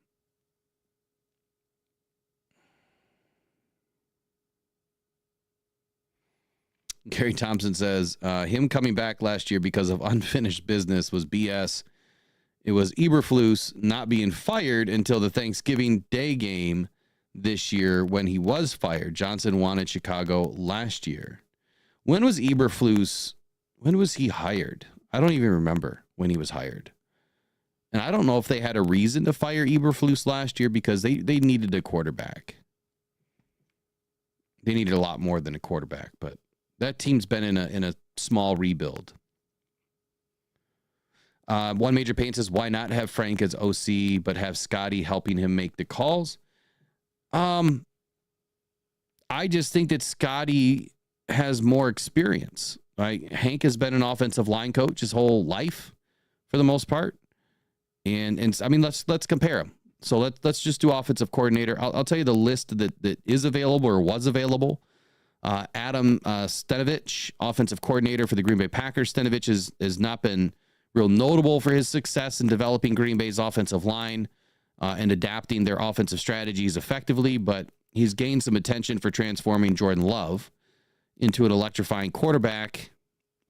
Gary Thompson says, him coming back last year because of unfinished business was BS. It was Eberflus not being fired until the Thanksgiving Day game this year when he was fired. Johnson wanted Chicago last year. When was Eberflus? When was he hired? I don't even remember when he was hired. And I don't know if they had a reason to fire Eberflus last year because they needed a quarterback. They needed a lot more than a quarterback, but that team's been in a small rebuild. One Major Pain says, why not have Frank as OC, but have Scotty helping him make the calls? I just think that Scotty has more experience. Right? Hank has been an offensive line coach his whole life, for the most part, and I mean let's compare them. So let's just do offensive coordinator. I'll tell you the list that is available or was available. Adam Stenovich, offensive coordinator for the Green Bay Packers. Stenovich has not been real notable for his success in developing Green Bay's offensive line and adapting their offensive strategies effectively, but he's gained some attention for transforming Jordan Love into an electrifying quarterback.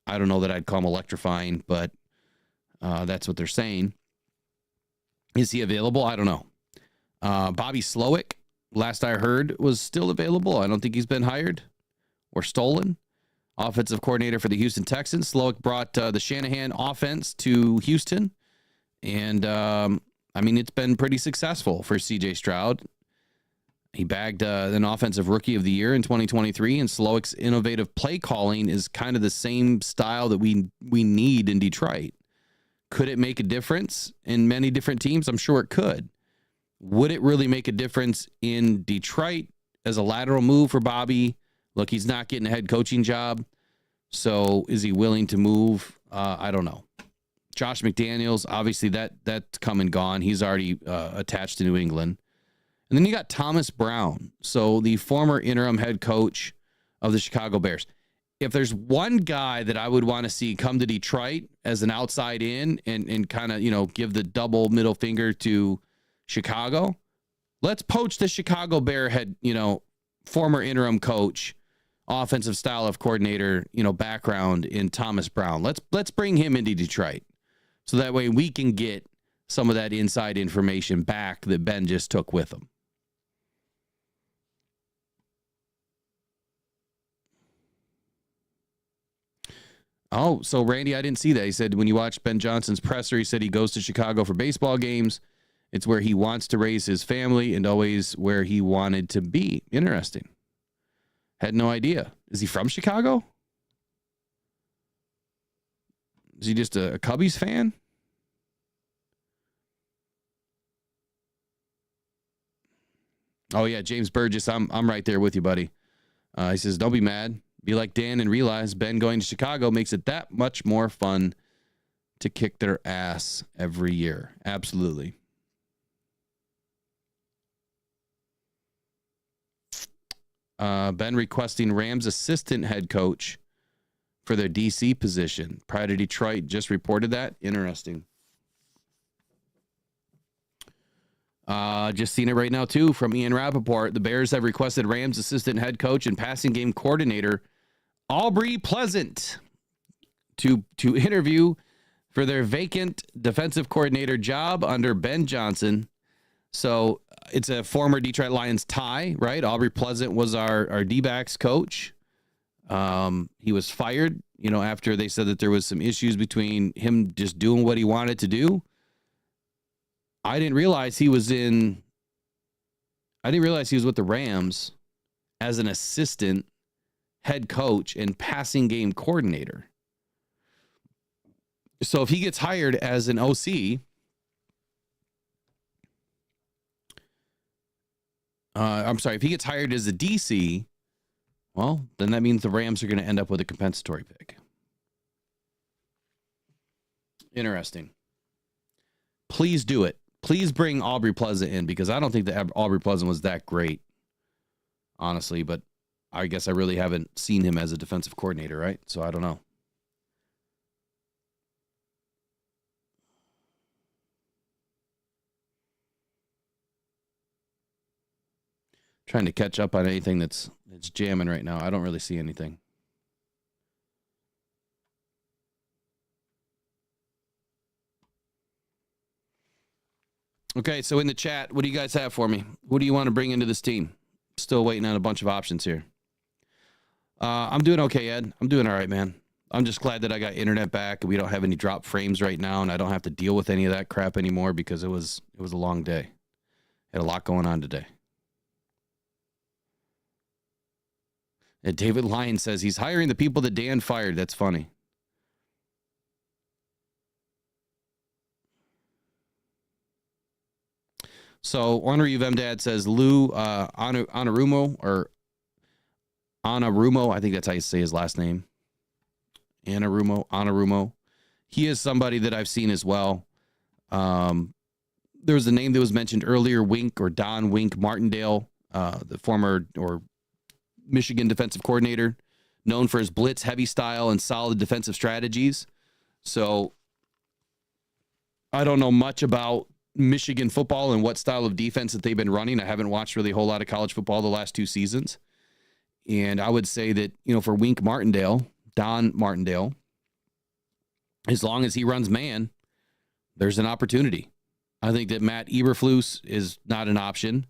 I don't know that I'd call him electrifying, but that's what they're saying. Is he available? I don't know. Bobby Slowick, last I heard, was still available. I don't think he's been hired or stolen. Offensive coordinator for the Houston Texans. Slowick brought the Shanahan offense to Houston. And, it's been pretty successful for C.J. Stroud. He bagged an offensive rookie of the year in 2023, and Slowick's innovative play calling is kind of the same style that we need in Detroit. Could it make a difference in many different teams? I'm sure it could. Would it really make a difference in Detroit as a lateral move for Bobby? Look, he's not getting a head coaching job, so is he willing to move? I don't know. Josh McDaniels, obviously that's come and gone. He's already attached to New England. And then you got Thomas Brown, so the former interim head coach of the Chicago Bears. If there's one guy that I would want to see come to Detroit as an outside in and kind of, give the double middle finger to Chicago, let's poach the Chicago Bear head, former interim coach, offensive style of coordinator, background in Thomas Brown. Let's bring him into Detroit so that way we can get some of that inside information back that Ben just took with him. Oh, so Randy, I didn't see that. He said when you watch Ben Johnson's presser, he said he goes to Chicago for baseball games It's where he wants to raise his family and always where he wanted to be. Interesting. Had no idea. Is he from Chicago? Is he just a Cubbies fan? Oh yeah, James Burgess, I'm right there with you, buddy. He says, don't be mad. Be like Dan and realize Ben going to Chicago makes it that much more fun to kick their ass every year. Absolutely. Ben requesting Rams assistant head coach for their DC position. Prior to Detroit just reported that. Interesting. Just seen it right now, too, from Ian Rappaport. The Bears have requested Rams assistant head coach and passing game coordinator Aubrey Pleasant to interview for their vacant defensive coordinator job under Ben Johnson. So it's a former Detroit Lions tie, right? Aubrey Pleasant was our D-backs coach. He was fired, after they said that there was some issues between him just doing what he wanted to do. I didn't realize he was with the Rams as an assistant head coach and passing game coordinator. So if he gets hired as an OC, if he gets hired as a DC, well, then that means the Rams are going to end up with a compensatory pick. Interesting. Please do it. Please bring Aubrey Pleasant in, because I don't think that Aubrey Pleasant was that great, honestly, but I guess I really haven't seen him as a defensive coordinator, right? So I don't know. Trying to catch up on anything that's jamming right now. I don't really see anything. Okay, so in the chat, what do you guys have for me? Who do you want to bring into this team? Still waiting on a bunch of options here. I'm doing okay, Ed. I'm doing all right, man. I'm just glad that I got internet back and we don't have any drop frames right now, and I don't have to deal with any of that crap anymore because it was a long day. Had a lot going on today. And David Lyon says he's hiring the people that Dan fired. That's funny. So, Honor You Dad says Lou Anarumo, or Anarumo, I think that's how you say his last name. Anarumo. He is somebody that I've seen as well. There was a name that was mentioned earlier, Wink or Don Wink Martindale, the former or Michigan defensive coordinator, known for his blitz heavy style and solid defensive strategies. So I don't know much about Michigan football and what style of defense that they've been running. I haven't watched really a whole lot of college football the last 2 seasons. And I would say that, for Wink Martindale, Don Martindale, as long as he runs man, there's an opportunity. I think that Matt Eberflus is not an option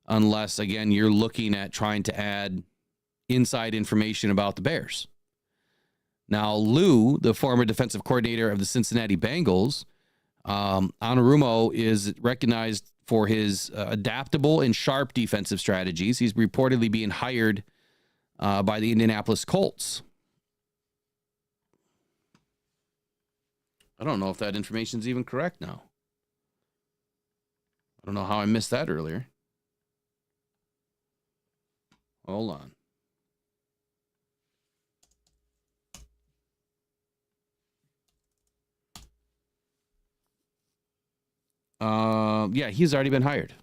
unless, again, you're looking at trying to add inside information about the Bears. Now, Lou, the former defensive coordinator of the Cincinnati Bengals, Anarumo is recognized for his adaptable and sharp defensive strategies. He's reportedly being hired by the Indianapolis Colts. I don't know if that information is even correct now. I don't know how I missed that earlier. Hold on. Yeah, he's already been hired.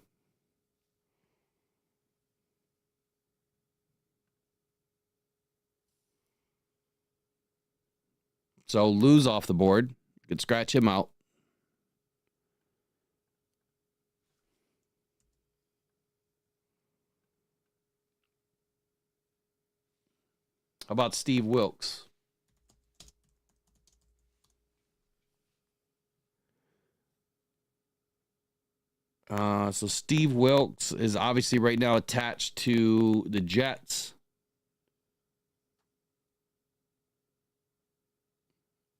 So Lou's off the board. You could scratch him out. How about Steve Wilkes? So Steve Wilkes is obviously right now attached to the Jets.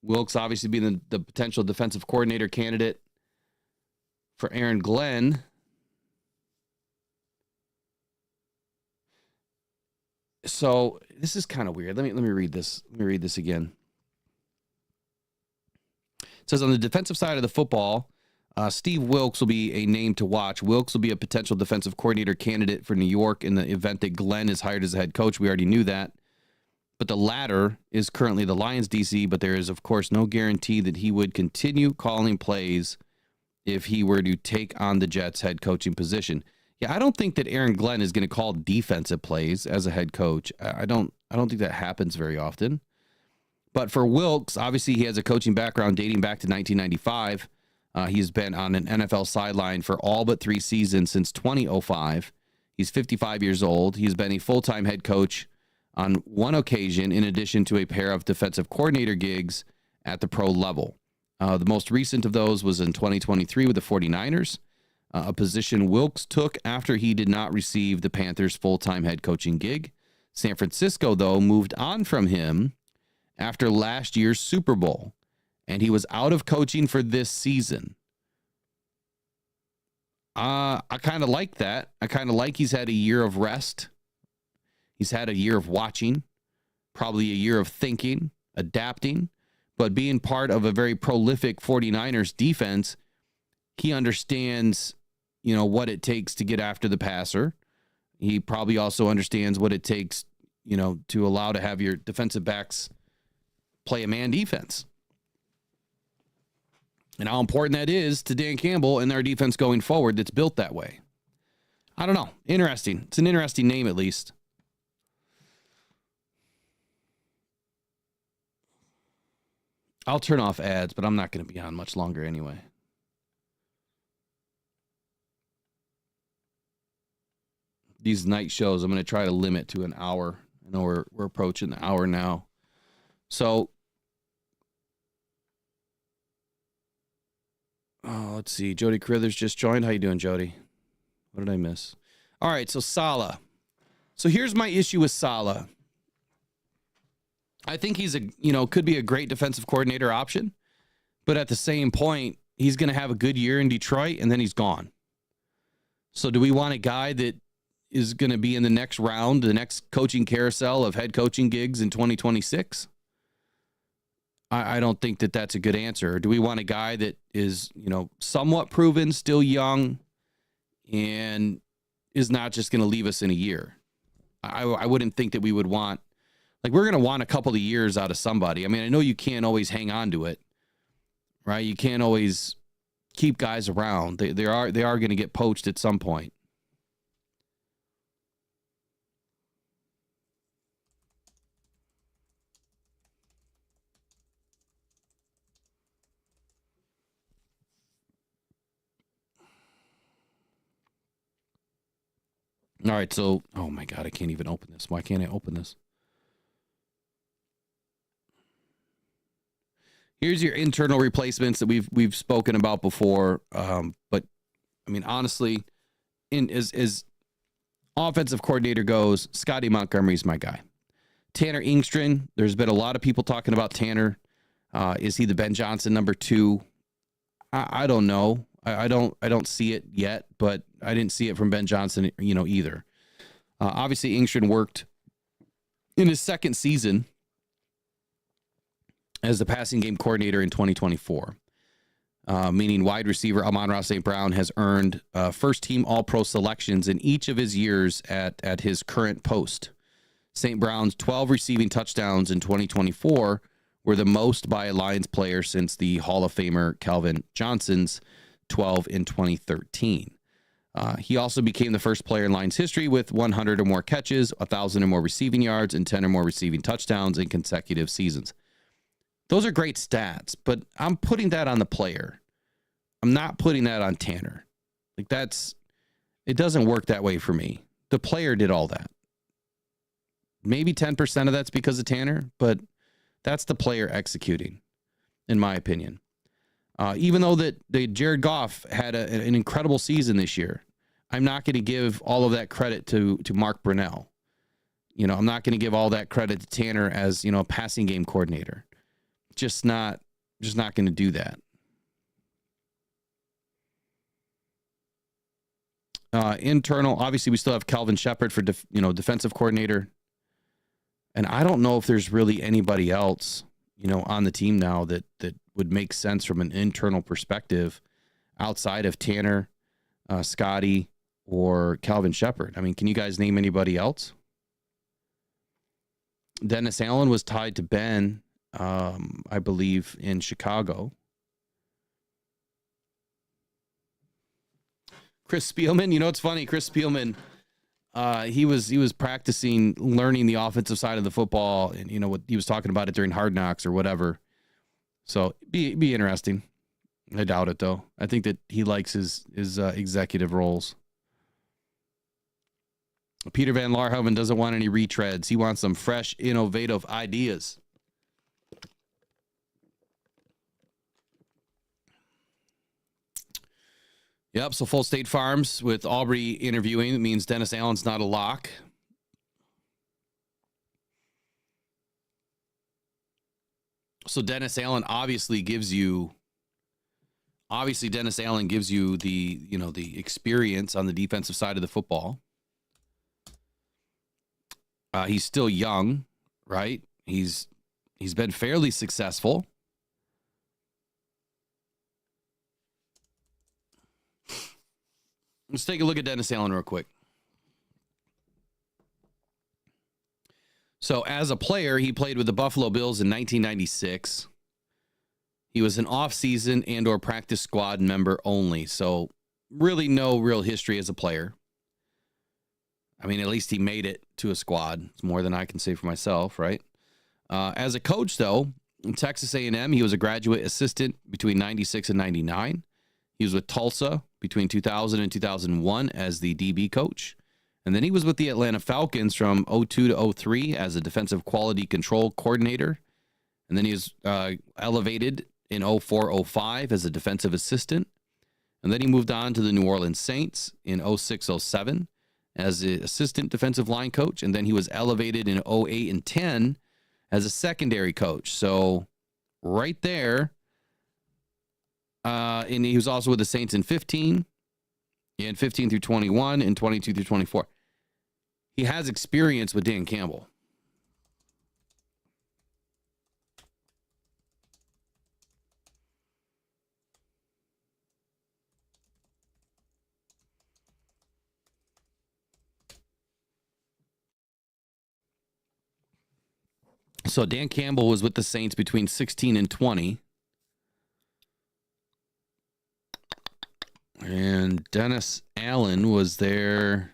Wilkes obviously being the potential defensive coordinator candidate for Aaron Glenn. So this is kind of weird. Let me read this. Let me read this again. It says on the defensive side of the football, Steve Wilks will be a name to watch. Wilks will be a potential defensive coordinator candidate for New York in the event that Glenn is hired as a head coach. We already knew that. But the latter is currently the Lions DC, but there is, of course, no guarantee that he would continue calling plays if he were to take on the Jets head coaching position. Yeah, I don't think that Aaron Glenn is going to call defensive plays as a head coach. I don't think that happens very often. But for Wilks, obviously he has a coaching background dating back to 1995. He's been on an NFL sideline for all but 3 seasons since 2005. He's 55 years old. He's been a full-time head coach on one occasion, in addition to a pair of defensive coordinator gigs at the pro level. The most recent of those was in 2023 with the 49ers, a position Wilks took after he did not receive the Panthers' full-time head coaching gig. San Francisco, though, moved on from him after last year's Super Bowl, and he was out of coaching for this season. I kind of like that. I kind of like he's had a year of rest. He's had a year of watching, probably a year of thinking, adapting, but being part of a very prolific 49ers defense, he understands, what it takes to get after the passer. He probably also understands what it takes, to allow to have your defensive backs play a man defense. And how important that is to Dan Campbell and their defense going forward that's built that way. I don't know. Interesting. It's an interesting name, at least. I'll turn off ads, but I'm not going to be on much longer anyway. These night shows, I'm going to try to limit to an hour. I know we're approaching the hour now. So, let's see. Jody Carruthers just joined. How you doing, Jody? What did I miss? All right, so Saleh. So here's my issue with Saleh. I think he's could be a great defensive coordinator option, but at the same point, he's going to have a good year in Detroit and then he's gone. So do we want a guy that is going to be in the next round, the next coaching carousel of head coaching gigs in 2026? I don't think that that's a good answer. Or do we want a guy that is, somewhat proven, still young, and is not just going to leave us in a year? I wouldn't think that we would want, we're going to want a couple of years out of somebody. I mean, I know you can't always hang on to it, right? You can't always keep guys around. They are going to get poached at some point. All right, so, oh my God, I can't even open this. Why can't I open this? Here's your internal replacements that we've spoken about before. But I mean, honestly, as offensive coordinator goes, Scotty Montgomery's my guy. Tanner Engstrand, there's been a lot of people talking about Tanner. Is he the Ben Johnson number 2? I don't know. I don't see it yet, but I didn't see it from Ben Johnson, either. Obviously, Engstrand worked in his second season as the passing game coordinator in 2024, meaning wide receiver Amon-Ra St. Brown has earned first-team All-Pro selections in each of his years at his current post. St. Brown's 12 receiving touchdowns in 2024 were the most by a Lions player since the Hall of Famer Calvin Johnson's 12 in 2013. He also became the first player in Lions history with 100 or more catches, 1,000 or more receiving yards, and 10 or more receiving touchdowns in consecutive seasons. Those are great stats, but I'm putting that on the player. I'm not putting that on Tanner. It doesn't work that way for me. The player did all that. Maybe 10% of that's because of Tanner, but that's the player executing, in my opinion. Even though that Jared Goff had an incredible season this year, I'm not going to give all of that credit to Mark Brunell. I'm not going to give all that credit to Tanner as, a passing game coordinator. Just not going to do that. Internal, obviously, we still have Calvin Shepard for defensive coordinator, and I don't know if there's really anybody else on the team now that would make sense from an internal perspective outside of Tanner, Scotty, or Calvin Shepard. I mean, can you guys name anybody else? Dennis Allen was tied to Ben, I believe, in Chicago. Chris Spielman, it's funny. Chris Spielman, he was practicing learning the offensive side of the football, and what he was talking about it during Hard Knocks or whatever. So be interesting. I doubt it though. I think that he likes his executive roles. Peter Van Larhoven doesn't want any retreads. He wants some fresh, innovative ideas. Yep, so full State Farms with Aubrey interviewing. It means Dennis Allen's not a lock. So Dennis Allen obviously gives you the experience on the defensive side of the football. He's still young, right? He's been fairly successful. Let's take a look at Dennis Allen real quick. So as a player, he played with the Buffalo Bills in 1996. He was an off-season and or practice squad member only. So really no real history as a player. I mean, at least he made it to a squad. It's more than I can say for myself, right? As a coach, though, in Texas A&M, he was a graduate assistant between 96 and 99. He was with Tulsa between 2000 and 2001 as the DB coach. And then he was with the Atlanta Falcons from 02 to 03 as a defensive quality control coordinator. And then he was elevated in 04-05 as a defensive assistant. And then he moved on to the New Orleans Saints in 06-07 as the assistant defensive line coach. And then he was elevated in 08 and 10 as a secondary coach. So right there, and he was also with the Saints in 15 and 15 through 21 and 22 through 24. He has experience with Dan Campbell. So Dan Campbell was with the Saints between 16 and 20. And Dennis Allen was there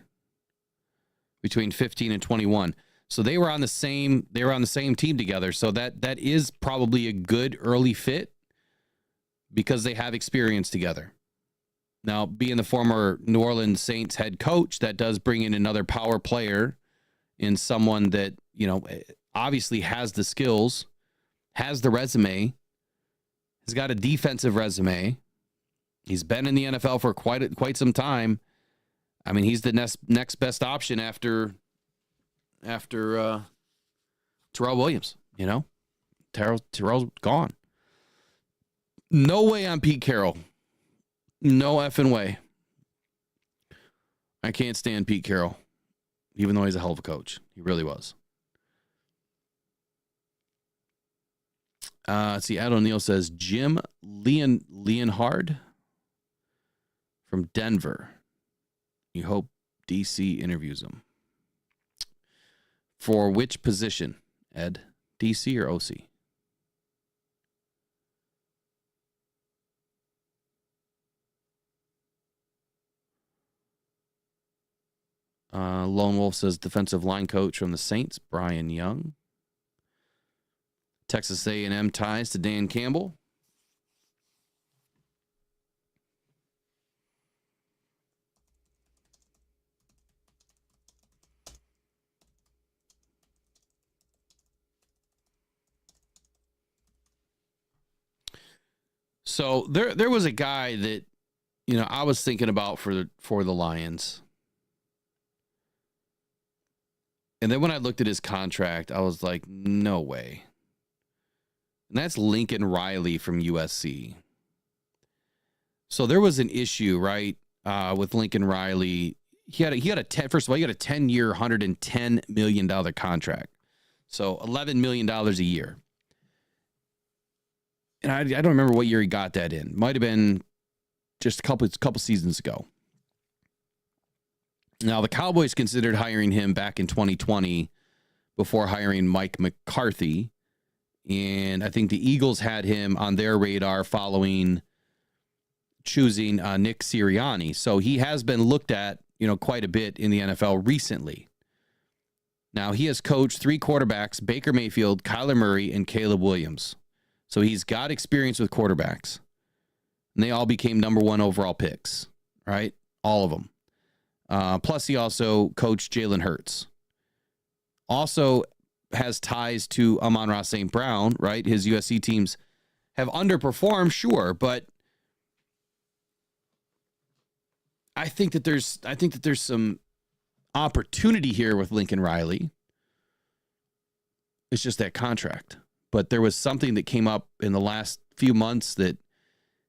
between 15 and 21. So they were on the same team together. So that is probably a good early fit because they have experience together. Now, being the former New Orleans Saints head coach, that does bring in another power player in someone that, obviously has the skills, has the resume, has got a defensive resume. He's been in the NFL for quite some time. I mean, he's the next best option after Terrell Williams, Terrell's gone. No way on Pete Carroll. No effing way. I can't stand Pete Carroll, even though he's a hell of a coach. He really was. Let's see. Ed O'Neill says Jim Leonhard from Denver. You hope DC interviews him. For which position, Ed? DC or OC? Lone Wolf says defensive line coach from the Saints, Brian Young. Texas A&M ties to Dan Campbell. So there was a guy that, I was thinking about for the Lions. And then when I looked at his contract, I was like, no way. And that's Lincoln Riley from USC. So there was an issue, right? with Lincoln Riley. He had a 10-year, $110 million contract. So $11 million a year. And I don't remember what year he got that in. Might have been just a couple seasons ago. Now, the Cowboys considered hiring him back in 2020 before hiring Mike McCarthy. And I think the Eagles had him on their radar following choosing Nick Sirianni. So he has been looked at, quite a bit in the NFL recently. Now, he has coached 3 quarterbacks, Baker Mayfield, Kyler Murray, and Caleb Williams. So he's got experience with quarterbacks. And they all became number 1 overall picks, right? All of them. Plus, he also coached Jalen Hurts. Also has ties to Amon-Ra St. Brown, right? His USC teams have underperformed, sure, but I think that there's some opportunity here with Lincoln Riley. It's just that contract. But there was something that came up in the last few months that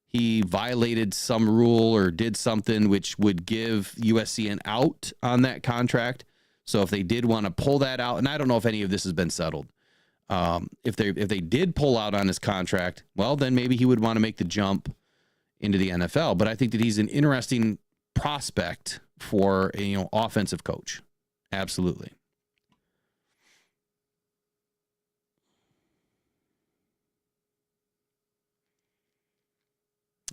he violated some rule or did something which would give USC an out on that contract. So if they did want to pull that out, and I don't know if any of this has been settled, if they did pull out on his contract, well, then maybe he would want to make the jump into the NFL. But I think that he's an interesting prospect for a offensive coach. Absolutely.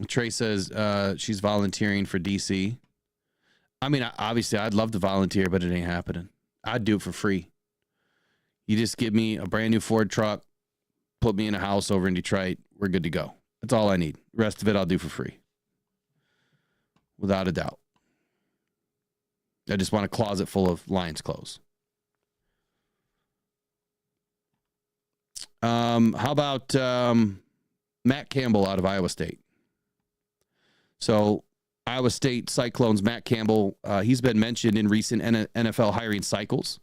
Trey says she's volunteering for DC. I mean, obviously, I'd love to volunteer, but it ain't happening. I'd do it for free. You just give me a brand new Ford truck, put me in a house over in Detroit. We're good to go. That's all I need. The rest of it I'll do for free. Without a doubt. I just want a closet full of Lions clothes. How about Matt Campbell out of Iowa State? So Iowa State Cyclones Matt Campbell, he's been mentioned in recent NFL hiring cycles.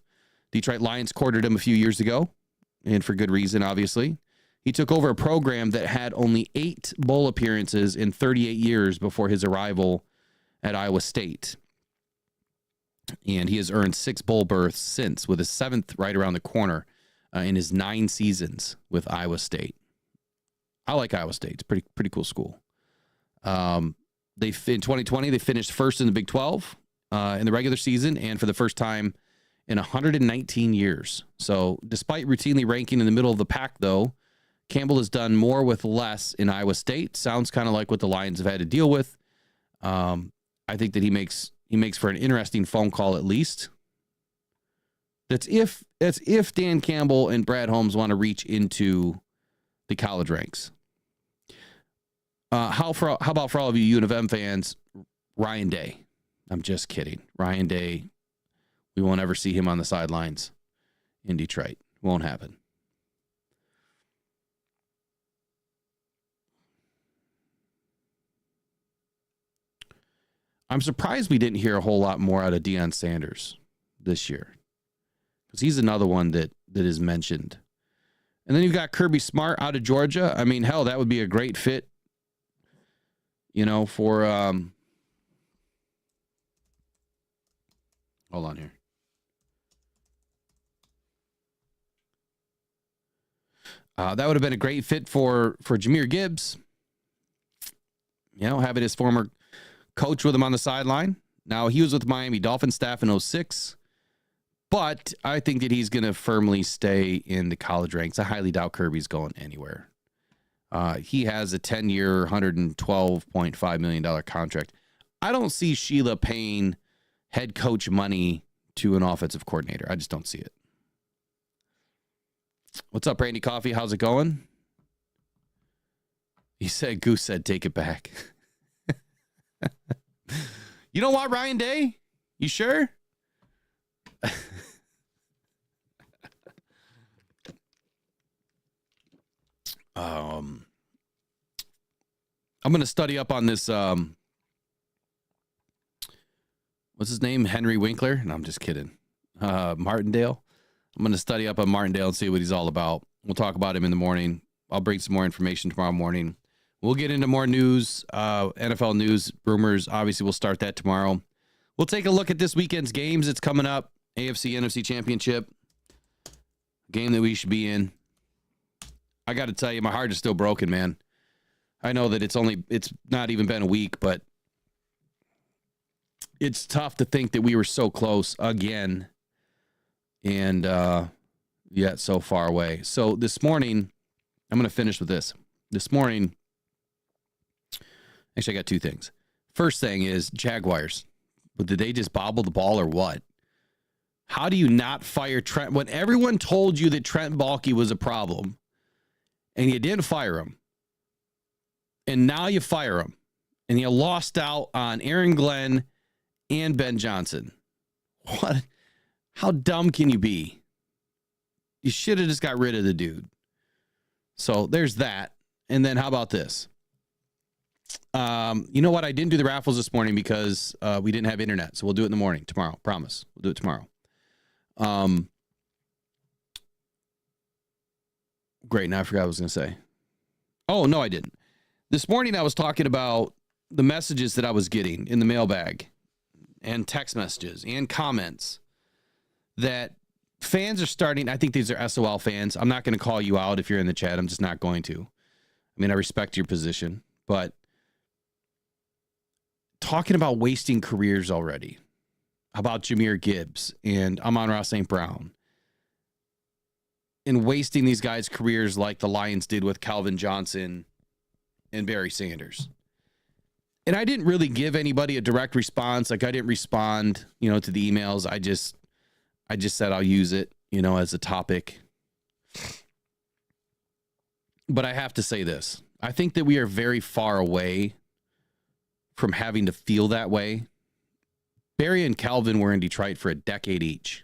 Detroit Lions courted him a few years ago, and for good reason, obviously. He took over a program that had only 8 bowl appearances in 38 years before his arrival at Iowa State. And he has earned 6 bowl berths since, with his 7th right around the corner in his 9 seasons with Iowa State. I like Iowa State. It's a pretty cool school. In 2020, they finished first in the Big 12 in the regular season, and for the first time in 119 years. So despite routinely ranking in the middle of the pack, though, Campbell has done more with less in Iowa State. Sounds kind of like what the Lions have had to deal with. I think that he makes for an interesting phone call, at least. That's if Dan Campbell and Brad Holmes want to reach into the college ranks. How about for all of you U of M fans, Ryan Day? I'm just kidding. Ryan Day, we won't ever see him on the sidelines in Detroit. Won't happen. I'm surprised we didn't hear a whole lot more out of Deion Sanders this year, because he's another one that is mentioned. And then you've got Kirby Smart out of Georgia. I mean, hell, that would be a great fit, for hold on here. That would have been a great fit for Jahmyr Gibbs. Having his former coach with him on the sideline. Now, he was with Miami Dolphins staff in 2006, but I think that he's going to firmly stay in the college ranks. I highly doubt Kirby's going anywhere. He has a 10-year, $112.5 million contract. I don't see Sheila paying head coach money to an offensive coordinator. I just don't see it. What's up, Randy Coffee? How's it going? He said, Goose said, take it back. You know what, Ryan Day? You sure? I'm going to study up on this. What's his name? Henry Winkler? No, I'm just kidding. Martindale. I'm going to study up on Martindale and see what he's all about. We'll talk about him in the morning. I'll bring some more information tomorrow morning We'll get into more news, NFL news, rumors. Obviously, we'll start that tomorrow. We'll take a look at this weekend's games. It's coming up. AFC, NFC Championship. Game that we should be in. I got to tell you, my heart is still broken, man. I know that it's not even been a week, but it's tough to think that we were so close again and yet so far away. So this morning, I'm going to finish with this. This morning, actually, I got two things. First thing is Jaguars. But did they just bobble the ball or what? How do you not fire Trent when everyone told you that Trent Baalke was a problem and you didn't fire him? And now you fire him. And you lost out on Aaron Glenn and Ben Johnson. What? How dumb can you be? You should have just got rid of the dude. So there's that. And then how about this? You know what? I didn't do the raffles this morning because we didn't have internet. So we'll do it in the morning tomorrow. Promise. We'll do it tomorrow. Great. Now I forgot what I was going to say. Oh, no, I didn't. This morning I was talking about the messages that I was getting in the mailbag and text messages and comments that fans are starting. I think these are SOL fans. I'm not going to call you out if you're in the chat. I'm just not going to. I mean, I respect your position, but talking about wasting careers already, about Jahmyr Gibbs and Amon-Ra St. Brown, and wasting these guys' careers like the Lions did with Calvin Johnson and Barry Sanders. And I didn't really give anybody a direct response. Like, I didn't respond, to the emails. I just said I'll use it, as a topic. But I have to say this. I think that we are very far away from having to feel that way. Barry and Calvin were in Detroit for a decade each.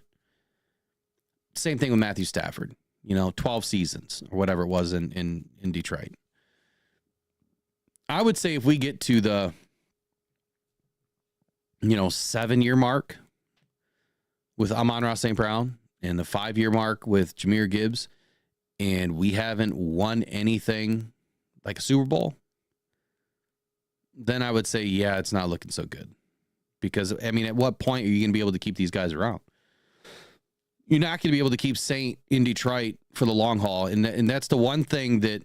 Same thing with Matthew Stafford, 12 seasons or whatever it was in Detroit. I would say if we get to the, 7-year mark with Amon-Ra St. Brown and the 5-year mark with Jahmyr Gibbs, and we haven't won anything like a Super Bowl, then I would say, yeah, it's not looking so good. Because, I mean, at what point are you going to be able to keep these guys around? You're not going to be able to keep Saint in Detroit for the long haul. And that's the one thing that,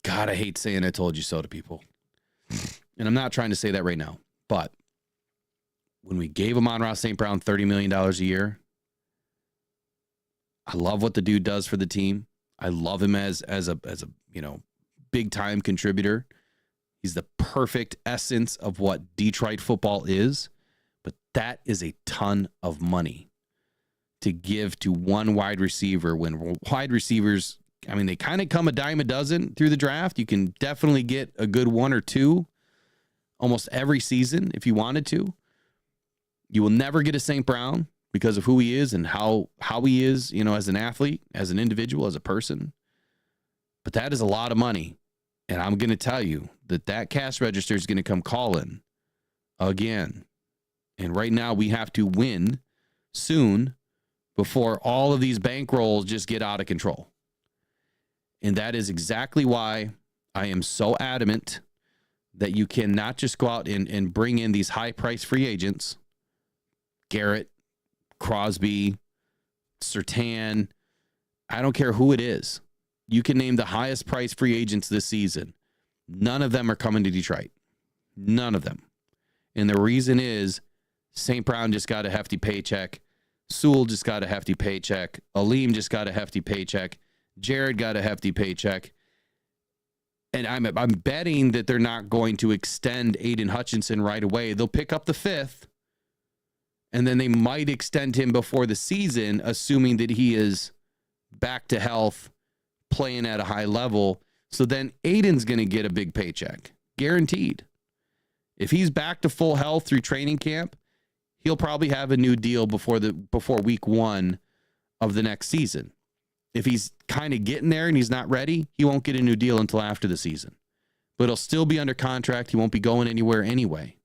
God, I hate saying I told you so to people. And I'm not trying to say that right now. But when we gave Amon-Ra St. Brown $30 million a year, I love what the dude does for the team. I love him as a big time contributor. He's the perfect essence of what Detroit football is, but that is a ton of money to give to one wide receiver when wide receivers, I mean, they kind of come a dime a dozen through the draft. You can definitely get a good one or two almost every season if you wanted to. You will never get a St. Brown because of who he is and how he is, as an athlete, as an individual, as a person. But that is a lot of money. And I'm going to tell you that cash register is going to come calling again. And right now we have to win soon before all of these bankrolls just get out of control. And that is exactly why I am so adamant that you cannot just go out and bring in these high-priced free agents, Garrett, Crosby, Surtain, I don't care who it is. You can name the highest priced free agents this season. None of them are coming to Detroit. None of them. And the reason is St. Brown just got a hefty paycheck. Sewell just got a hefty paycheck. Aleem just got a hefty paycheck. Jared got a hefty paycheck. And I'm betting that they're not going to extend Aiden Hutchinson right away. They'll pick up the 5th. And then they might extend him before the season, assuming that he is back to health, playing at a high level. So then Aiden's going to get a big paycheck, guaranteed. If he's back to full health through training camp, he'll probably have a new deal before week 1 of the next season. If he's kind of getting there and he's not ready, he won't get a new deal until after the season. But he'll still be under contract. He won't be going anywhere anyway.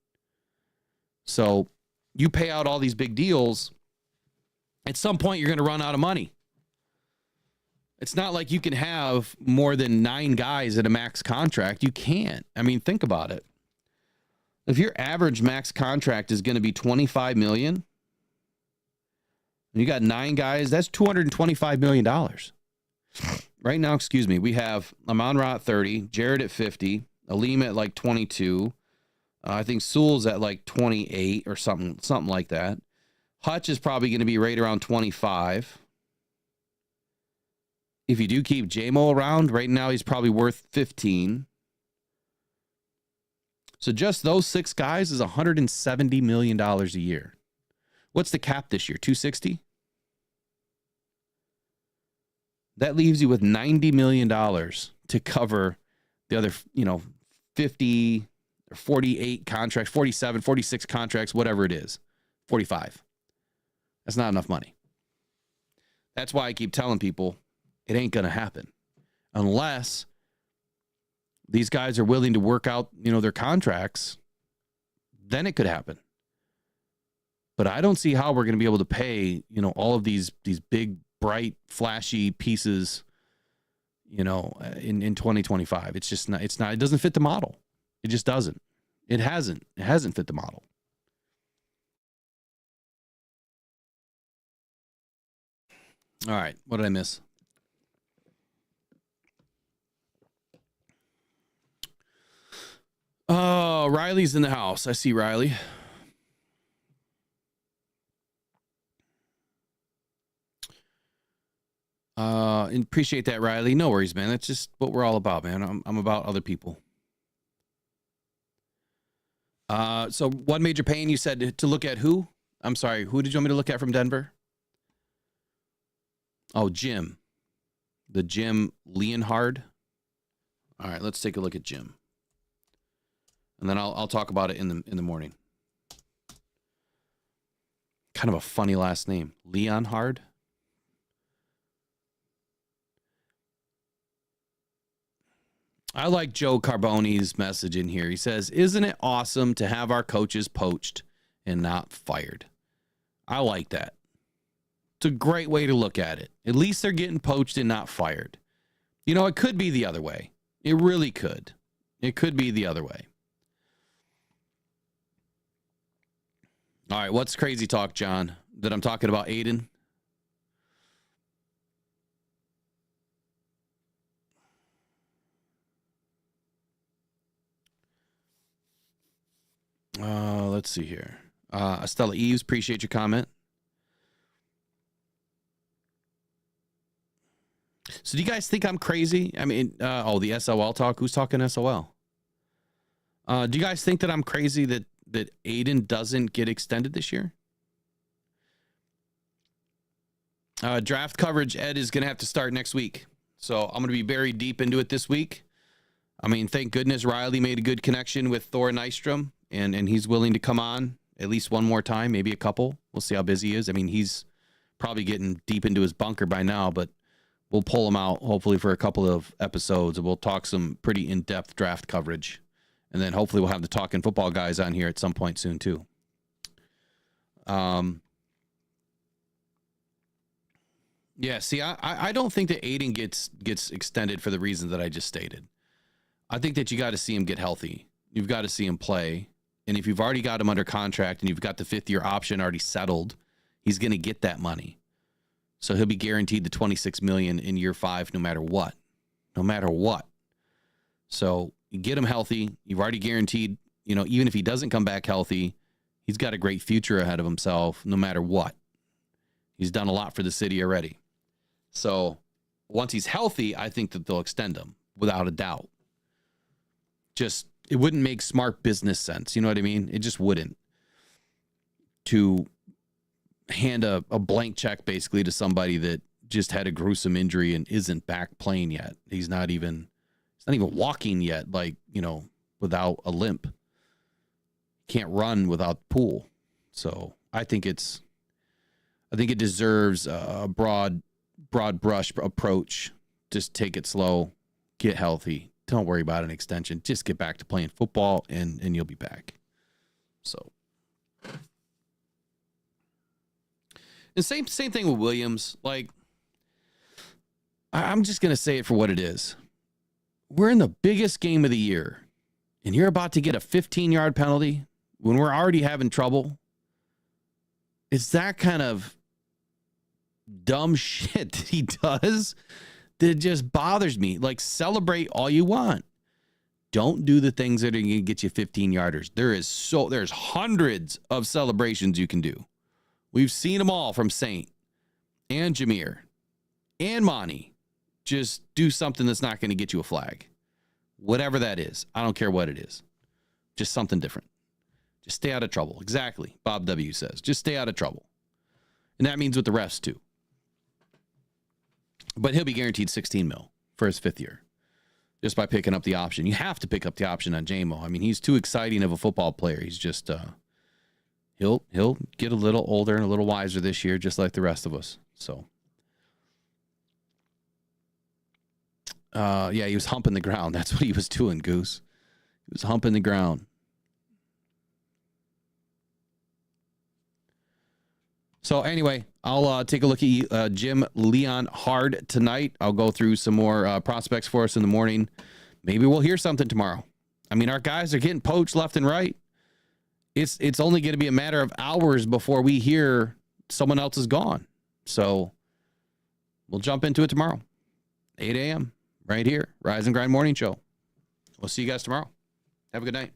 So you pay out all these big deals, at some point you're going to run out of money. It's not like you can have more than 9 guys at a max contract. You can't. I mean, think about it. If your average max contract is going to be $25 million, and you got 9 guys, that's $225 million. Right now, we have Amon-Ra at 30, Jared at 50, Aleem at like 22. I think Sewell's at like 28 or something like that. Hutch is probably going to be right around 25. If you do keep J-Mo around, right now he's probably worth 15. So just those 6 guys is $170 million a year. What's the cap this year? 260? That leaves you with $90 million to cover the other, 50 or 48 contracts, 47, 46 contracts, whatever it is. 45. That's not enough money. That's why I keep telling people it ain't going to happen unless these guys are willing to work out, their contracts. Then it could happen. But I don't see how we're going to be able to pay, all of these big, bright, flashy pieces, in 2025. It's just not, it doesn't fit the model. It just doesn't. It hasn't fit the model. All right. What did I miss? Oh, Riley's in the house. I see Riley. Appreciate that, Riley. No worries, man. That's just what we're all about, man. I'm about other people. So one major pain, you said to look at who? I'm sorry. Who did you want me to look at from Denver? Oh, Jim. The Jim Leonhard. All right, let's take a look at Jim. And then I'll talk about it in the morning. Kind of a funny last name. Leonhard. I like Joe Carboni's message in here. He says, "Isn't it awesome to have our coaches poached and not fired?" I like that. It's a great way to look at it. At least they're getting poached and not fired. It could be the other way. It really could. It could be the other way. All right, what's crazy talk, John? That I'm talking about Aiden? Let's see here. Estella Eves, appreciate your comment. So do you guys think I'm crazy? I mean, the SOL talk. Who's talking SOL? Do you guys think that I'm crazy that Aiden doesn't get extended this year? Draft coverage, Ed, is going to have to start next week. So I'm going to be buried deep into it this week. I mean, thank goodness Riley made a good connection with Thor Nystrom, and he's willing to come on at least one more time, maybe a couple. We'll see how busy he is. I mean, he's probably getting deep into his bunker by now, but we'll pull him out hopefully for a couple of episodes, and we'll talk some pretty in-depth draft coverage. And then hopefully we'll have the Talking Football guys on here at some point soon too. Yeah, see, I don't think that Aiden gets extended for the reasons that I just stated. I think that you got to see him get healthy. You've got to see him play. And if you've already got him under contract and you've got the 5th-year option already settled, he's going to get that money. So he'll be guaranteed the $26 million in year 5 no matter what. No matter what. So you get him healthy. You've already guaranteed, even if he doesn't come back healthy, he's got a great future ahead of himself no matter what. He's done a lot for the city already. So once he's healthy, I think that they'll extend him without a doubt. Just, it wouldn't make smart business sense. You know what I mean? It just wouldn't. To hand a blank check basically to somebody that just had a gruesome injury and isn't back playing yet. He's not even walking yet, without a limp. Can't run without pool. So I think it deserves a broad brush approach. Just take it slow, get healthy. Don't worry about an extension. Just get back to playing football and you'll be back. So, the same thing with Williams. Like, I'm just going to say it for what it is. We're in the biggest game of the year, and you're about to get a 15-yard penalty when we're already having trouble. It's that kind of dumb shit that he does that just bothers me. Like, celebrate all you want. Don't do the things that are going to get you 15-yarders. There's hundreds of celebrations you can do. We've seen them all from Saint and Jameer and Monty. Just do something that's not going to get you a flag. Whatever that is. I don't care what it is. Just something different. Just stay out of trouble. Exactly. Bob W. says. Just stay out of trouble. And that means with the refs, too. But he'll be guaranteed $16 million for his 5th year. Just by picking up the option. You have to pick up the option on J-Mo. I mean, he's too exciting of a football player. He's just, he'll get a little older and a little wiser this year, just like the rest of us. So, yeah, he was humping the ground. That's what he was doing, Goose. He was humping the ground. So anyway, I'll take a look at Jim Leon Hard tonight. I'll go through some more prospects for us in the morning. Maybe we'll hear something tomorrow. I mean, our guys are getting poached left and right. It's only going to be a matter of hours before we hear someone else is gone. So we'll jump into it tomorrow, 8 a.m. right here, Rise and Grind Morning Show. We'll see you guys tomorrow. Have a good night.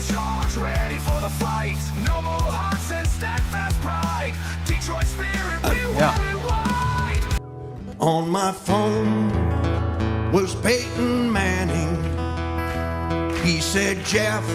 Charge, ready for the fight. No more hearts and steadfast pride. Detroit spirit, we want it wide. On my phone was Peyton Manning. He said, Jeff,